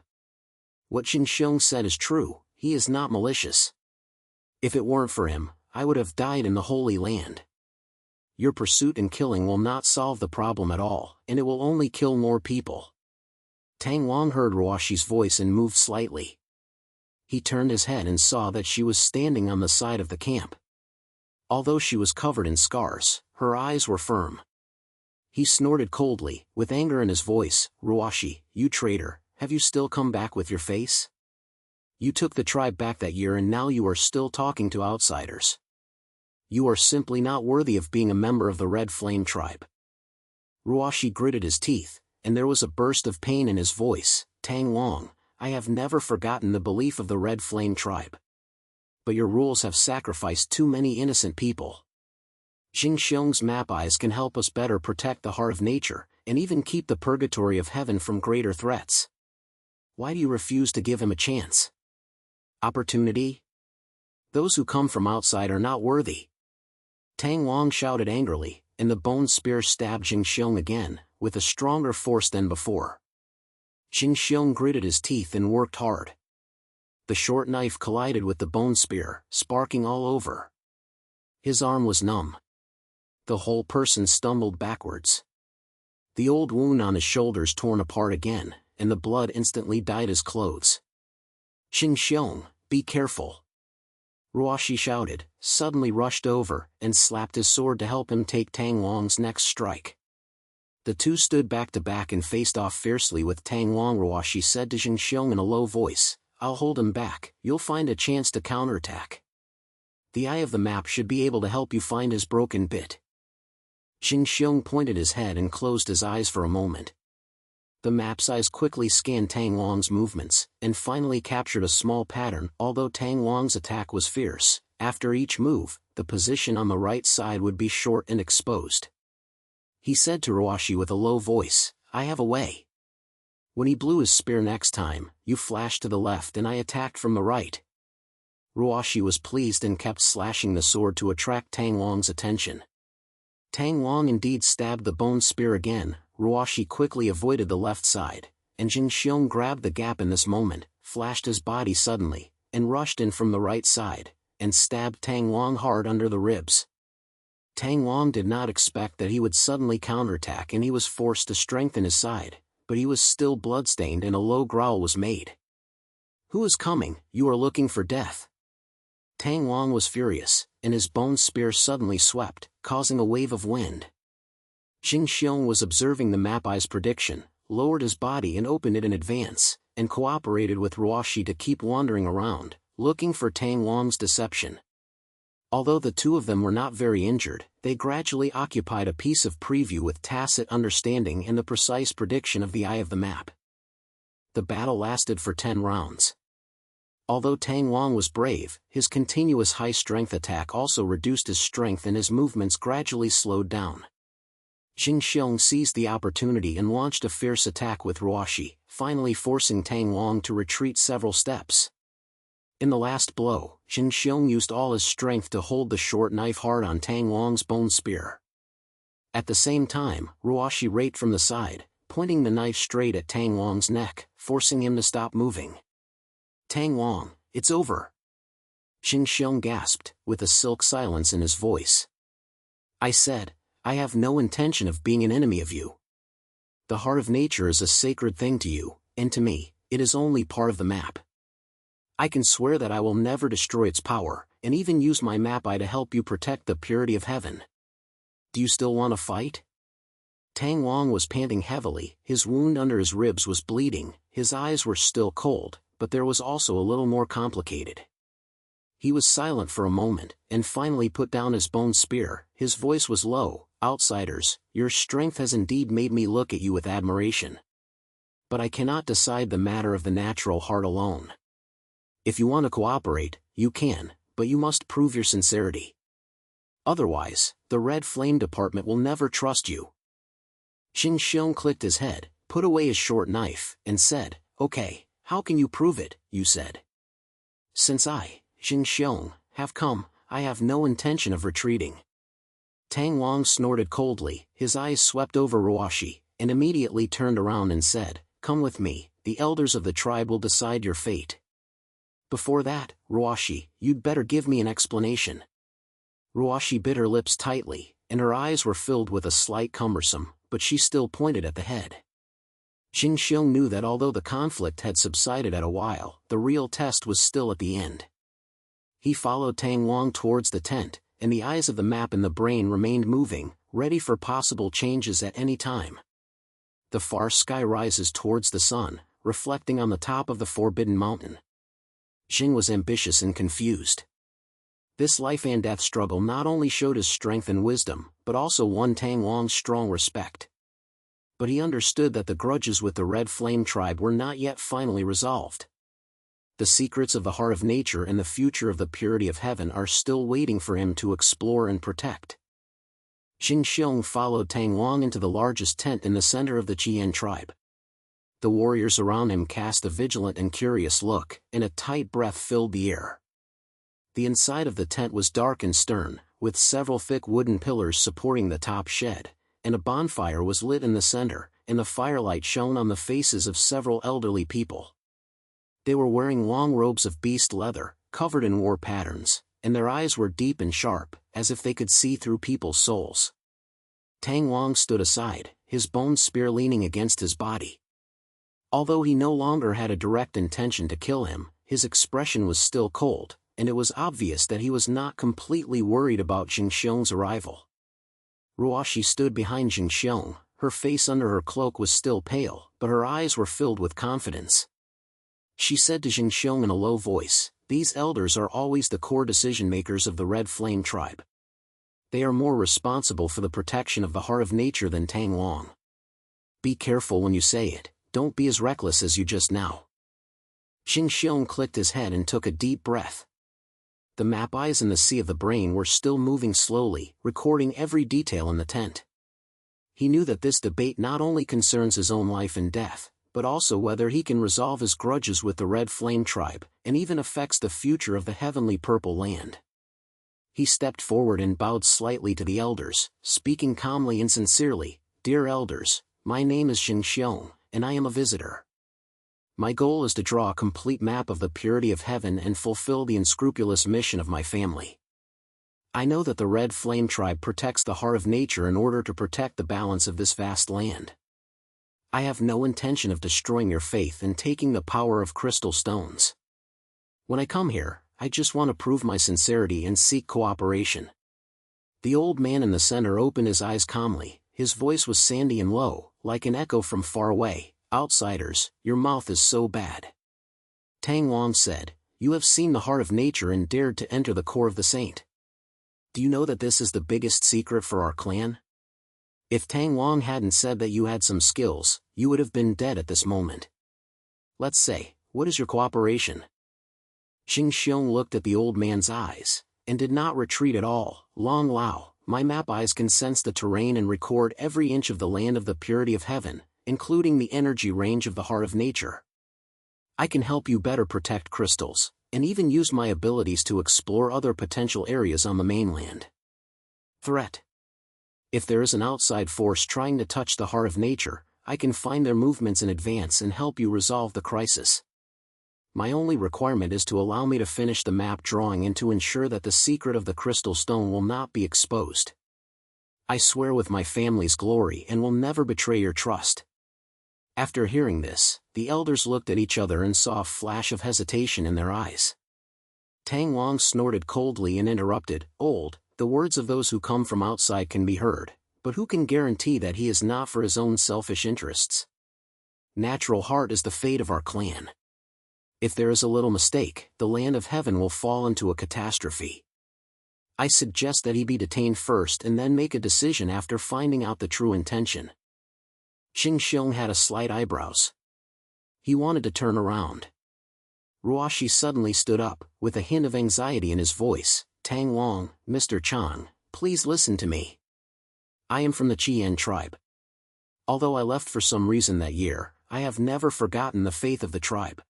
What Zheng Xiong said is true, he is not malicious. If it weren't for him, I would have died in the Holy Land. Your pursuit and killing will not solve the problem at all, and it will only kill more people." Tang Wang heard Ruoshi's voice and moved slightly. He turned his head and saw that she was standing on the side of the camp. Although she was covered in scars, her eyes were firm. He snorted coldly, with anger in his voice, "Ruoshi, you traitor, have you still come back with your face? You took the tribe back that year and now you are still talking to outsiders. You are simply not worthy of being a member of the Red Flame tribe." Ruoshi gritted his teeth, and there was a burst of pain in his voice. "Tang Wang, I have never forgotten the belief of the Red Flame tribe. But your rules have sacrificed too many innocent people. Zheng Xiong's map eyes can help us better protect the heart of nature, and even keep the purgatory of heaven from greater threats. Why do you refuse to give him a chance? Opportunity? Those who come from outside are not worthy." Tang Wang shouted angrily, and the bone spear stabbed Zheng Xiong again, with a stronger force than before. Zheng Xiong gritted his teeth and worked hard. The short knife collided with the bone spear, sparking all over. His arm was numb. The whole person stumbled backwards. The old wound on his shoulders torn apart again, and the blood instantly dyed his clothes. "Zheng Xiong, be careful!" Ruoshi shouted, suddenly rushed over, and slapped his sword to help him take Tang Wang's next strike. The two stood back to back and faced off fiercely with Tang Wang. Ruoshi said to Zheng Xiong in a low voice, "I'll hold him back, you'll find a chance to counterattack. The eye of the map should be able to help you find his broken bit." Zheng Xiong pointed his head and closed his eyes for a moment. The map's eyes quickly scanned Tang Wang's movements, and finally captured a small pattern. Although Tang Wang's attack was fierce, after each move, the position on the right side would be short and exposed. He said to Ruoshi with a low voice, "I have a way. When he blew his spear next time, you flashed to the left and I attacked from the right." Ruoshi was pleased and kept slashing the sword to attract Tang Wang's attention. Tang Wang indeed stabbed the bone spear again. Ruoshi quickly avoided the left side, and Zheng Xiong grabbed the gap in this moment, flashed his body suddenly, and rushed in from the right side, and stabbed Tang Wang hard under the ribs. Tang Wang did not expect that he would suddenly counterattack, and he was forced to strengthen his side, but he was still bloodstained and a low growl was made. "Who is coming? You are looking for death." Tang Wang was furious, and his bone spear suddenly swept, causing a wave of wind. Zheng Xiong was observing the map eye's prediction, lowered his body and opened it in advance, and cooperated with Ruoshi to keep wandering around, looking for Tang Wang's deception. Although the two of them were not very injured, they gradually occupied a piece of preview with tacit understanding and the precise prediction of the eye of the map. The battle lasted for 10 rounds. Although Tang Wang was brave, his continuous high-strength attack also reduced his strength and his movements gradually slowed down. Zheng Xiong seized the opportunity and launched a fierce attack with Ruoshi, finally forcing Tang Wang to retreat several steps. In the last blow, Zheng Xiong used all his strength to hold the short knife hard on Tang Wang's bone spear. At the same time, Ruoshi raked from the side, pointing the knife straight at Tang Wang's neck, forcing him to stop moving. "Tang Wang, it's over." Zheng Xiong gasped, with a silk silence in his voice. "I said, I have no intention of being an enemy of you. The heart of nature is a sacred thing to you, and to me, it is only part of the map. I can swear that I will never destroy its power, and even use my map eye to help you protect the purity of heaven. Do you still want to fight?" Tang Wang was panting heavily, his wound under his ribs was bleeding, his eyes were still cold, but there was also a little more complicated. He was silent for a moment, and finally put down his bone spear. His voice was low. "Outsiders, your strength has indeed made me look at you with admiration. But I cannot decide the matter of the natural heart alone. If you want to cooperate, you can, but you must prove your sincerity. Otherwise, the Red Flame Department will never trust you." Zheng Xiong clicked his head, put away his short knife, and said, "Okay, how can you prove it?" "You said. Since I, Zheng Xiong, have come, I have no intention of retreating." Tang Wang snorted coldly, his eyes swept over Ruoshi, and immediately turned around and said, "Come with me, the elders of the tribe will decide your fate." "Before that, Ruoshi, you'd better give me an explanation." Ruoshi bit her lips tightly, and her eyes were filled with a slight cumbersome, but she still pointed at the head. Zheng Xiong knew that although the conflict had subsided at a while, the real test was still at the end. He followed Tang Wang towards the tent, and the eyes of the map in the brain remained moving, ready for possible changes at any time. The far sky rises towards the sun, reflecting on the top of the Forbidden Mountain. Zheng was ambitious and confused. This life and death struggle not only showed his strength and wisdom, but also won Tang Wang's strong respect. But he understood that the grudges with the Red Flame tribe were not yet finally resolved. The secrets of the heart of nature and the future of the purity of heaven are still waiting for him to explore and protect. Zheng Xiong followed Tang Wang into the largest tent in the center of the Qian tribe. The warriors around him cast a vigilant and curious look, and a tight breath filled the air. The inside of the tent was dark and stern, with several thick wooden pillars supporting the top shed, and a bonfire was lit in the center, and the firelight shone on the faces of several elderly people. They were wearing long robes of beast leather, covered in war patterns, and their eyes were deep and sharp, as if they could see through people's souls. Tang Wang stood aside, his bone spear leaning against his body. Although he no longer had a direct intention to kill him, his expression was still cold, and it was obvious that he was not completely worried about Zheng Xiong's arrival. Ruoshi stood behind Zheng Xiong, her face under her cloak was still pale, but her eyes were filled with confidence. She said to Zheng Xiong in a low voice, "These elders are always the core decision-makers of the Red Flame tribe. They are more responsible for the protection of the heart of nature than Tang Wang. Be careful when you say it, don't be as reckless as you just now." Zheng Xiong clicked his head and took a deep breath. The map eyes in the sea of the brain were still moving slowly, recording every detail in the tent. He knew that this debate not only concerns his own life and death, but also whether he can resolve his grudges with the Red Flame tribe, and even affects the future of the heavenly purple land. He stepped forward and bowed slightly to the elders, speaking calmly and sincerely, "Dear elders, my name is Zheng Xiong, and I am a visitor. My goal is to draw a complete map of the purity of heaven and fulfill the unscrupulous mission of my family. I know that the Red Flame tribe protects the heart of nature in order to protect the balance of this vast land. I have no intention of destroying your faith and taking the power of crystal stones. When I come here, I just want to prove my sincerity and seek cooperation." The old man in the center opened his eyes calmly, his voice was sandy and low, like an echo from far away. "Outsiders, your mouth is so bad." Tang Wang said, "You have seen the heart of nature and dared to enter the core of the saint. Do you know that this is the biggest secret for our clan? If Tang Wang hadn't said that you had some skills, you would have been dead at this moment. Let's say, what is your cooperation?" Zheng Xiong looked at the old man's eyes, and did not retreat at all. "Long Lao, my map eyes can sense the terrain and record every inch of the land of the purity of heaven, including the energy range of the heart of nature. I can help you better protect crystals, and even use my abilities to explore other potential areas on the mainland. Threat. If there is an outside force trying to touch the heart of nature, I can find their movements in advance and help you resolve the crisis. My only requirement is to allow me to finish the map drawing and to ensure that the secret of the crystal stone will not be exposed. I swear with my family's glory and will never betray your trust." After hearing this, the elders looked at each other and saw a flash of hesitation in their eyes. Tang Long snorted coldly and interrupted, "Old, the words of those who come from outside can be heard, but who can guarantee that he is not for his own selfish interests? Natural heart is the fate of our clan. If there is a little mistake, the land of heaven will fall into a catastrophe. I suggest that he be detained first and then make a decision after finding out the true intention." Zheng Xiong had a slight eyebrows. He wanted to turn around. Ruoshi suddenly stood up, with a hint of anxiety in his voice. "Tang Long, Mr. Chang, please listen to me. I am from the Qian tribe. Although I left for some reason that year, I have never forgotten the faith of the tribe.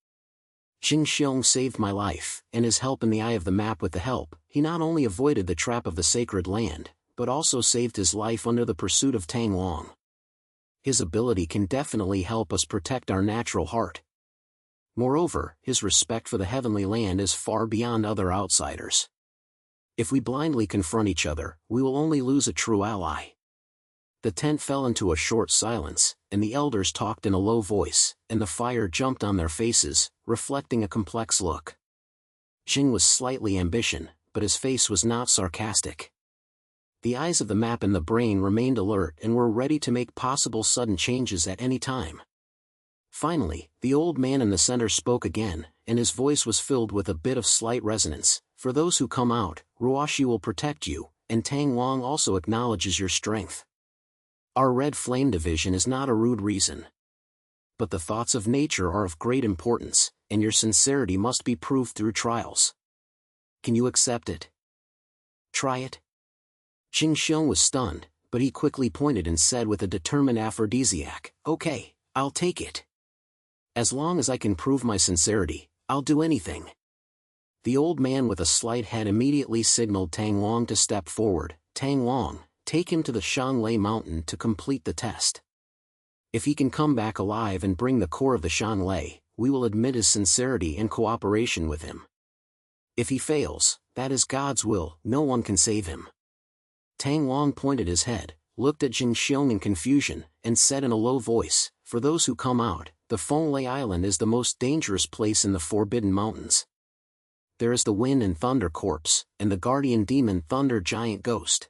Zheng Xiong saved my life, and his help in the eye of the map with the help, he not only avoided the trap of the sacred land, but also saved his life under the pursuit of Tang Long. His ability can definitely help us protect our natural heart. Moreover, his respect for the heavenly land is far beyond other outsiders. If we blindly confront each other, we will only lose a true ally." The tent fell into a short silence, and the elders talked in a low voice, and the fire jumped on their faces, reflecting a complex look. Zheng was slightly ambitious, but his face was not sarcastic. The eyes of the map and the brain remained alert and were ready to make possible sudden changes at any time. Finally, the old man in the center spoke again, and his voice was filled with a bit of slight resonance. "For those who come out, Ruoshi will protect you, and Tang Long also acknowledges your strength. Our red flame division is not a rude reason. But the thoughts of nature are of great importance, and your sincerity must be proved through trials. Can you accept it? Try it?" Zheng Xiong was stunned, but he quickly pointed and said with a determined aphrodisiac, "Okay, I'll take it. As long as I can prove my sincerity, I'll do anything." The old man with a slight head immediately signaled Tang Long to step forward. "Tang Long, take him to the Shanglei mountain to complete the test. If he can come back alive and bring the core of the Shanglei, we will admit his sincerity and cooperation with him. If he fails, that is God's will, no one can save him." Tang Long pointed his head, looked at Zheng Xiong in confusion, and said in a low voice, "For those who come out, the Fenglei Island is the most dangerous place in the Forbidden Mountains. There is the Wind and Thunder Corpse, and the guardian demon Thunder Giant Ghost.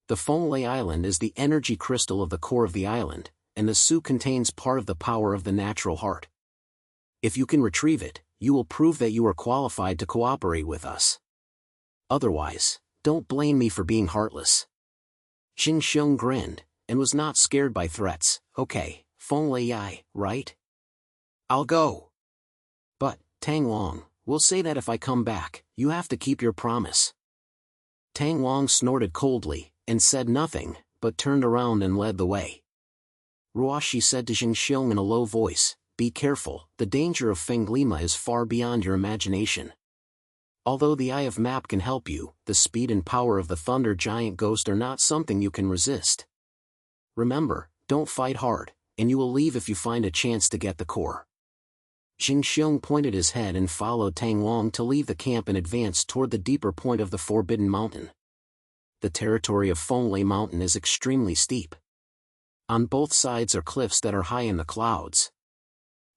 The Fenglei Island is the energy crystal of the core of the island, and the Su contains part of the power of the natural heart. If you can retrieve it, you will prove that you are qualified to cooperate with us. Otherwise, don't blame me for being heartless." Zheng Xiong grinned, and was not scared by threats. "Okay, Fenglei Yi, right? I'll go. But, Tang Long, we'll say that if I come back, you have to keep your promise." Tang Long snorted coldly, and said nothing, but turned around and led the way. Ruoshi said to Zheng Xiong in a low voice, "Be careful, the danger of Fenglima is far beyond your imagination. Although the Eye of Map can help you, the speed and power of the Thunder Giant Ghost are not something you can resist. Remember, don't fight hard, and you will leave if you find a chance to get the core." Zheng Xiong pointed his head and followed Tang Long to leave the camp and advance toward the deeper point of the Forbidden Mountain. The territory of Fenglei Mountain is extremely steep. On both sides are cliffs that are high in the clouds.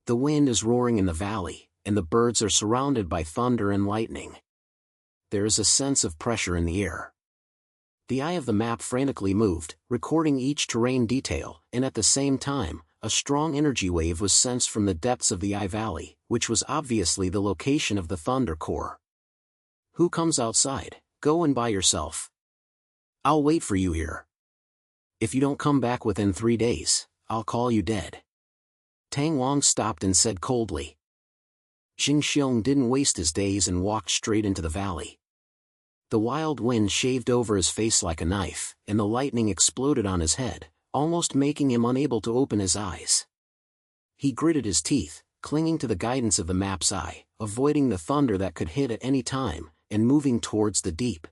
The wind is roaring in the valley, and the birds are surrounded by thunder and lightning. There is a sense of pressure in the air. The eye of the map frantically moved, recording each terrain detail, and at the same time, a strong energy wave was sensed from the depths of the Eye Valley, which was obviously the location of the Thunder Core. "Who comes outside? Go and buy yourself. I'll wait for you here. If you don't come back within 3 days, I'll call you dead." Tang Long stopped and said coldly. Zheng Xiong didn't waste his days and walked straight into the valley. The wild wind shaved over his face like a knife, and the lightning exploded on his head, almost making him unable to open his eyes. He gritted his teeth, clinging to the guidance of the map's eye, avoiding the thunder that could hit at any time, and moving towards the deep.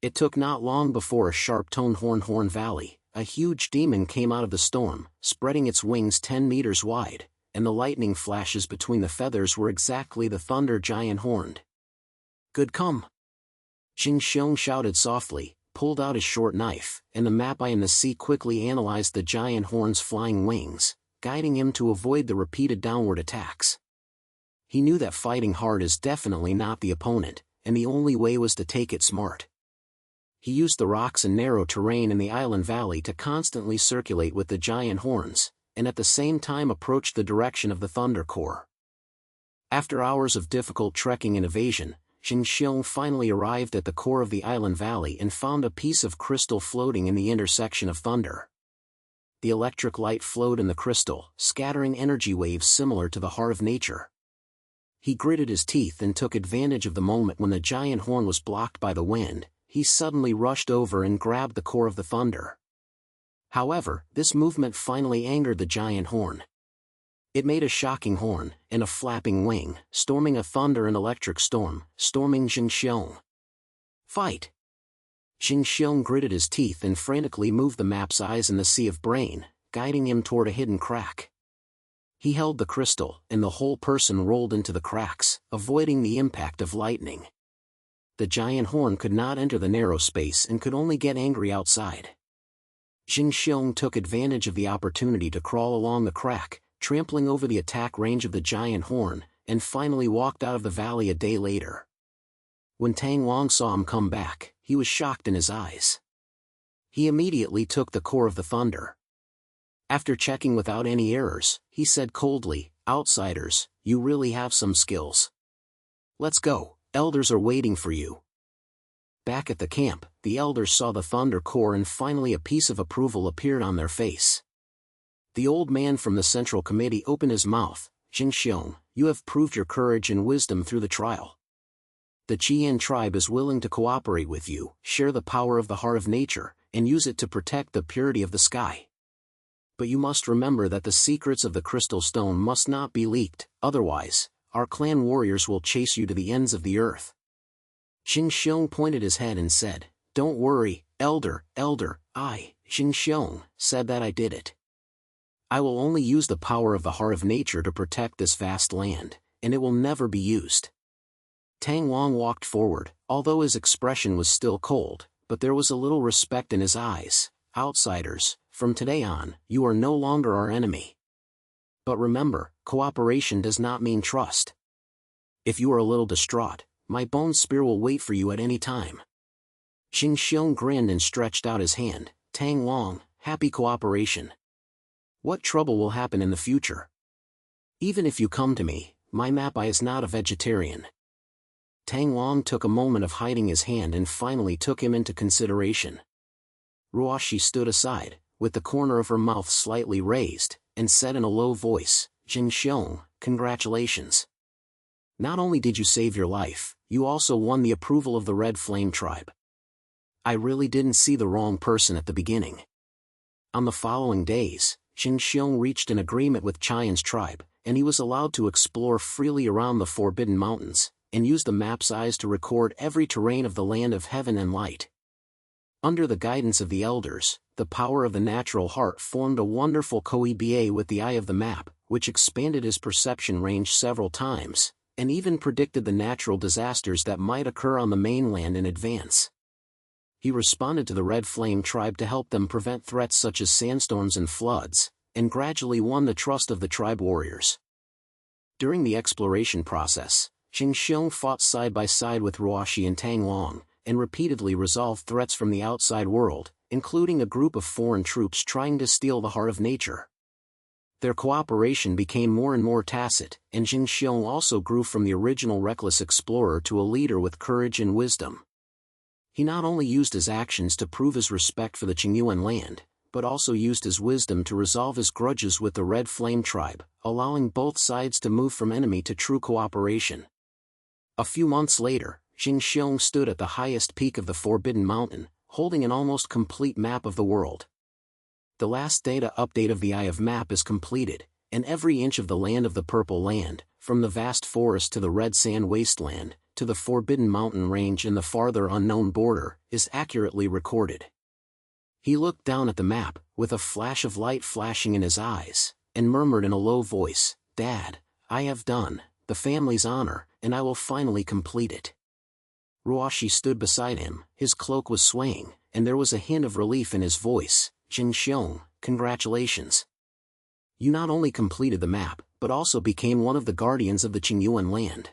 It took not long before a sharp-toned horn valley, a huge demon came out of the storm, spreading its wings 10 meters wide, and the lightning flashes between the feathers were exactly the thunder giant horned. "Good come!" Zheng Xiong shouted softly, pulled out his short knife, and the mapeye in the sea quickly analyzed the giant horn's flying wings, guiding him to avoid the repeated downward attacks. He knew that fighting hard is definitely not the opponent, and the only way was to take it smart. He used the rocks and narrow terrain in the island valley to constantly circulate with the giant horns, and at the same time approached the direction of the thunder core. After hours of difficult trekking and evasion, Zheng Xiong finally arrived at the core of the island valley and found a piece of crystal floating in the intersection of thunder. The electric light flowed in the crystal, scattering energy waves similar to the heart of nature. He gritted his teeth and took advantage of the moment when the giant horn was blocked by the wind. He suddenly rushed over and grabbed the core of the thunder. However, this movement finally angered the giant horn. It made a shocking horn, and a flapping wing, storming a thunder and electric storm, storming Zheng Xiong. "Fight!" Zheng Xiong gritted his teeth and frantically moved the map's eyes in the sea of brain, guiding him toward a hidden crack. He held the crystal, and the whole person rolled into the cracks, avoiding the impact of lightning. The giant horn could not enter the narrow space and could only get angry outside. Zheng Xiong took advantage of the opportunity to crawl along the crack, trampling over the attack range of the giant horn, and finally walked out of the valley a day later. When Tang Long saw him come back, he was shocked in his eyes. He immediately took the core of the thunder. After checking without any errors, he said coldly, "Outsiders, you really have some skills. Let's go. Elders are waiting for you." Back at the camp, the elders saw the thunder core and finally a piece of approval appeared on their face. The old man from the central committee opened his mouth. "Zheng Xiong, you have proved your courage and wisdom through the trial. The Qian tribe is willing to cooperate with you, share the power of the heart of nature, and use it to protect the purity of the sky. But you must remember that the secrets of the crystal stone must not be leaked, otherwise, our clan warriors will chase you to the ends of the earth." Zheng Xiong pointed his head and said, "Don't worry, elder, I, Zheng Xiong, said that I did it. I will only use the power of the heart of nature to protect this vast land, and it will never be used." Tang Long walked forward, although his expression was still cold, but there was a little respect in his eyes. "Outsiders, from today on, you are no longer our enemy. But remember, cooperation does not mean trust. If you are a little distraught, my bone spear will wait for you at any time." Zheng Xiong grinned and stretched out his hand. "Tang Long, happy cooperation. What trouble will happen in the future? Even if you come to me, my mapeye is not a vegetarian." Tang Long took a moment of hiding his hand and finally took him into consideration. Ruoshi stood aside, with the corner of her mouth slightly raised, and said in a low voice, "Zheng Xiong, congratulations. Not only did you save your life, you also won the approval of the Red Flame tribe. I really didn't see the wrong person at the beginning." On the following days, Zheng Xiong reached an agreement with Qian's tribe, and he was allowed to explore freely around the Forbidden Mountains, and use the map's eyes to record every terrain of the Land of Heaven and Light. Under the guidance of the elders, the power of the natural heart formed a wonderful coeba with the eye of the map, which expanded his perception range several times, and even predicted the natural disasters that might occur on the mainland in advance. He responded to the Red Flame tribe to help them prevent threats such as sandstorms and floods, and gradually won the trust of the tribe warriors. During the exploration process, Zheng Xiong fought side by side with Ruoshi and Tang Long, and repeatedly resolved threats from the outside world, including a group of foreign troops trying to steal the heart of nature. Their cooperation became more and more tacit, and Zheng Xiong also grew from the original reckless explorer to a leader with courage and wisdom. He not only used his actions to prove his respect for the Qingyuan land, but also used his wisdom to resolve his grudges with the Red Flame tribe, allowing both sides to move from enemy to true cooperation. A few months later, Zheng Xiong stood at the highest peak of the Forbidden Mountain, holding an almost complete map of the world. The last data update of the Eye of Map is completed, and every inch of the land of the Purple Land, from the vast forest to the Red Sand Wasteland, to the Forbidden Mountain Range and the farther unknown border, is accurately recorded. He looked down at the map, with a flash of light flashing in his eyes, and murmured in a low voice, "Dad, I have done the family's honor, and I will finally complete it." Ruoshi stood beside him, his cloak was swaying, and there was a hint of relief in his voice. "Zheng Xiong, congratulations. You not only completed the map, but also became one of the guardians of the Qingyuan land."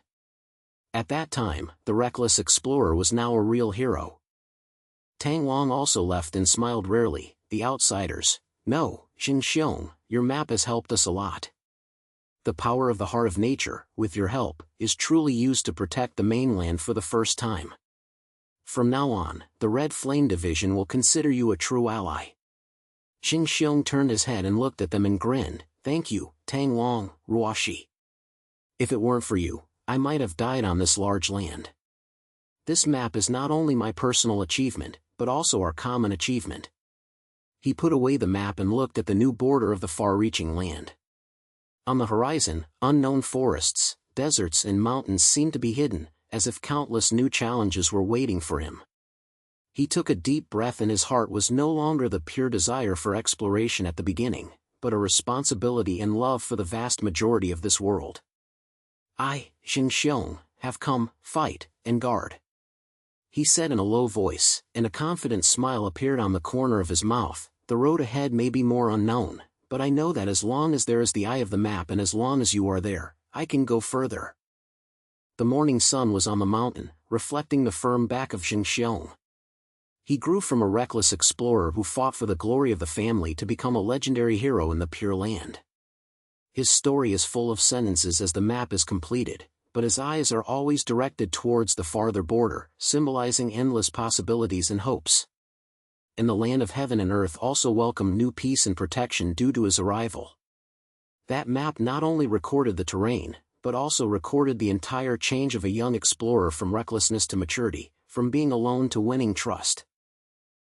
At that time, the reckless explorer was now a real hero. Tang Long also left and smiled rarely. "The outsiders. No, Zheng Xiong, your map has helped us a lot. The power of the heart of nature, with your help, is truly used to protect the mainland for the first time. From now on, the Red Flame Division will consider you a true ally." Zheng Xiong turned his head and looked at them and grinned. "Thank you, Tang Long, Ruoshi. If it weren't for you, I might have died on this large land. This map is not only my personal achievement, but also our common achievement." He put away the map and looked at the new border of the far-reaching land. On the horizon, unknown forests, deserts and mountains seemed to be hidden, as if countless new challenges were waiting for him. He took a deep breath and his heart was no longer the pure desire for exploration at the beginning, but a responsibility and love for the vast majority of this world. "I, Zheng Xiong, have come, fight, and guard," he said in a low voice, and a confident smile appeared on the corner of his mouth. "The road ahead may be more unknown, but I know that as long as there is the eye of the map and as long as you are there, I can go further." The morning sun was on the mountain, reflecting the firm back of Zheng Xiong. He grew from a reckless explorer who fought for the glory of the family to become a legendary hero in the Pure Land. His story is full of sentences as the map is completed, but his eyes are always directed towards the farther border, symbolizing endless possibilities and hopes. And the land of heaven and earth also welcomed new peace and protection due to his arrival. That map not only recorded the terrain, but also recorded the entire change of a young explorer from recklessness to maturity, from being alone to winning trust.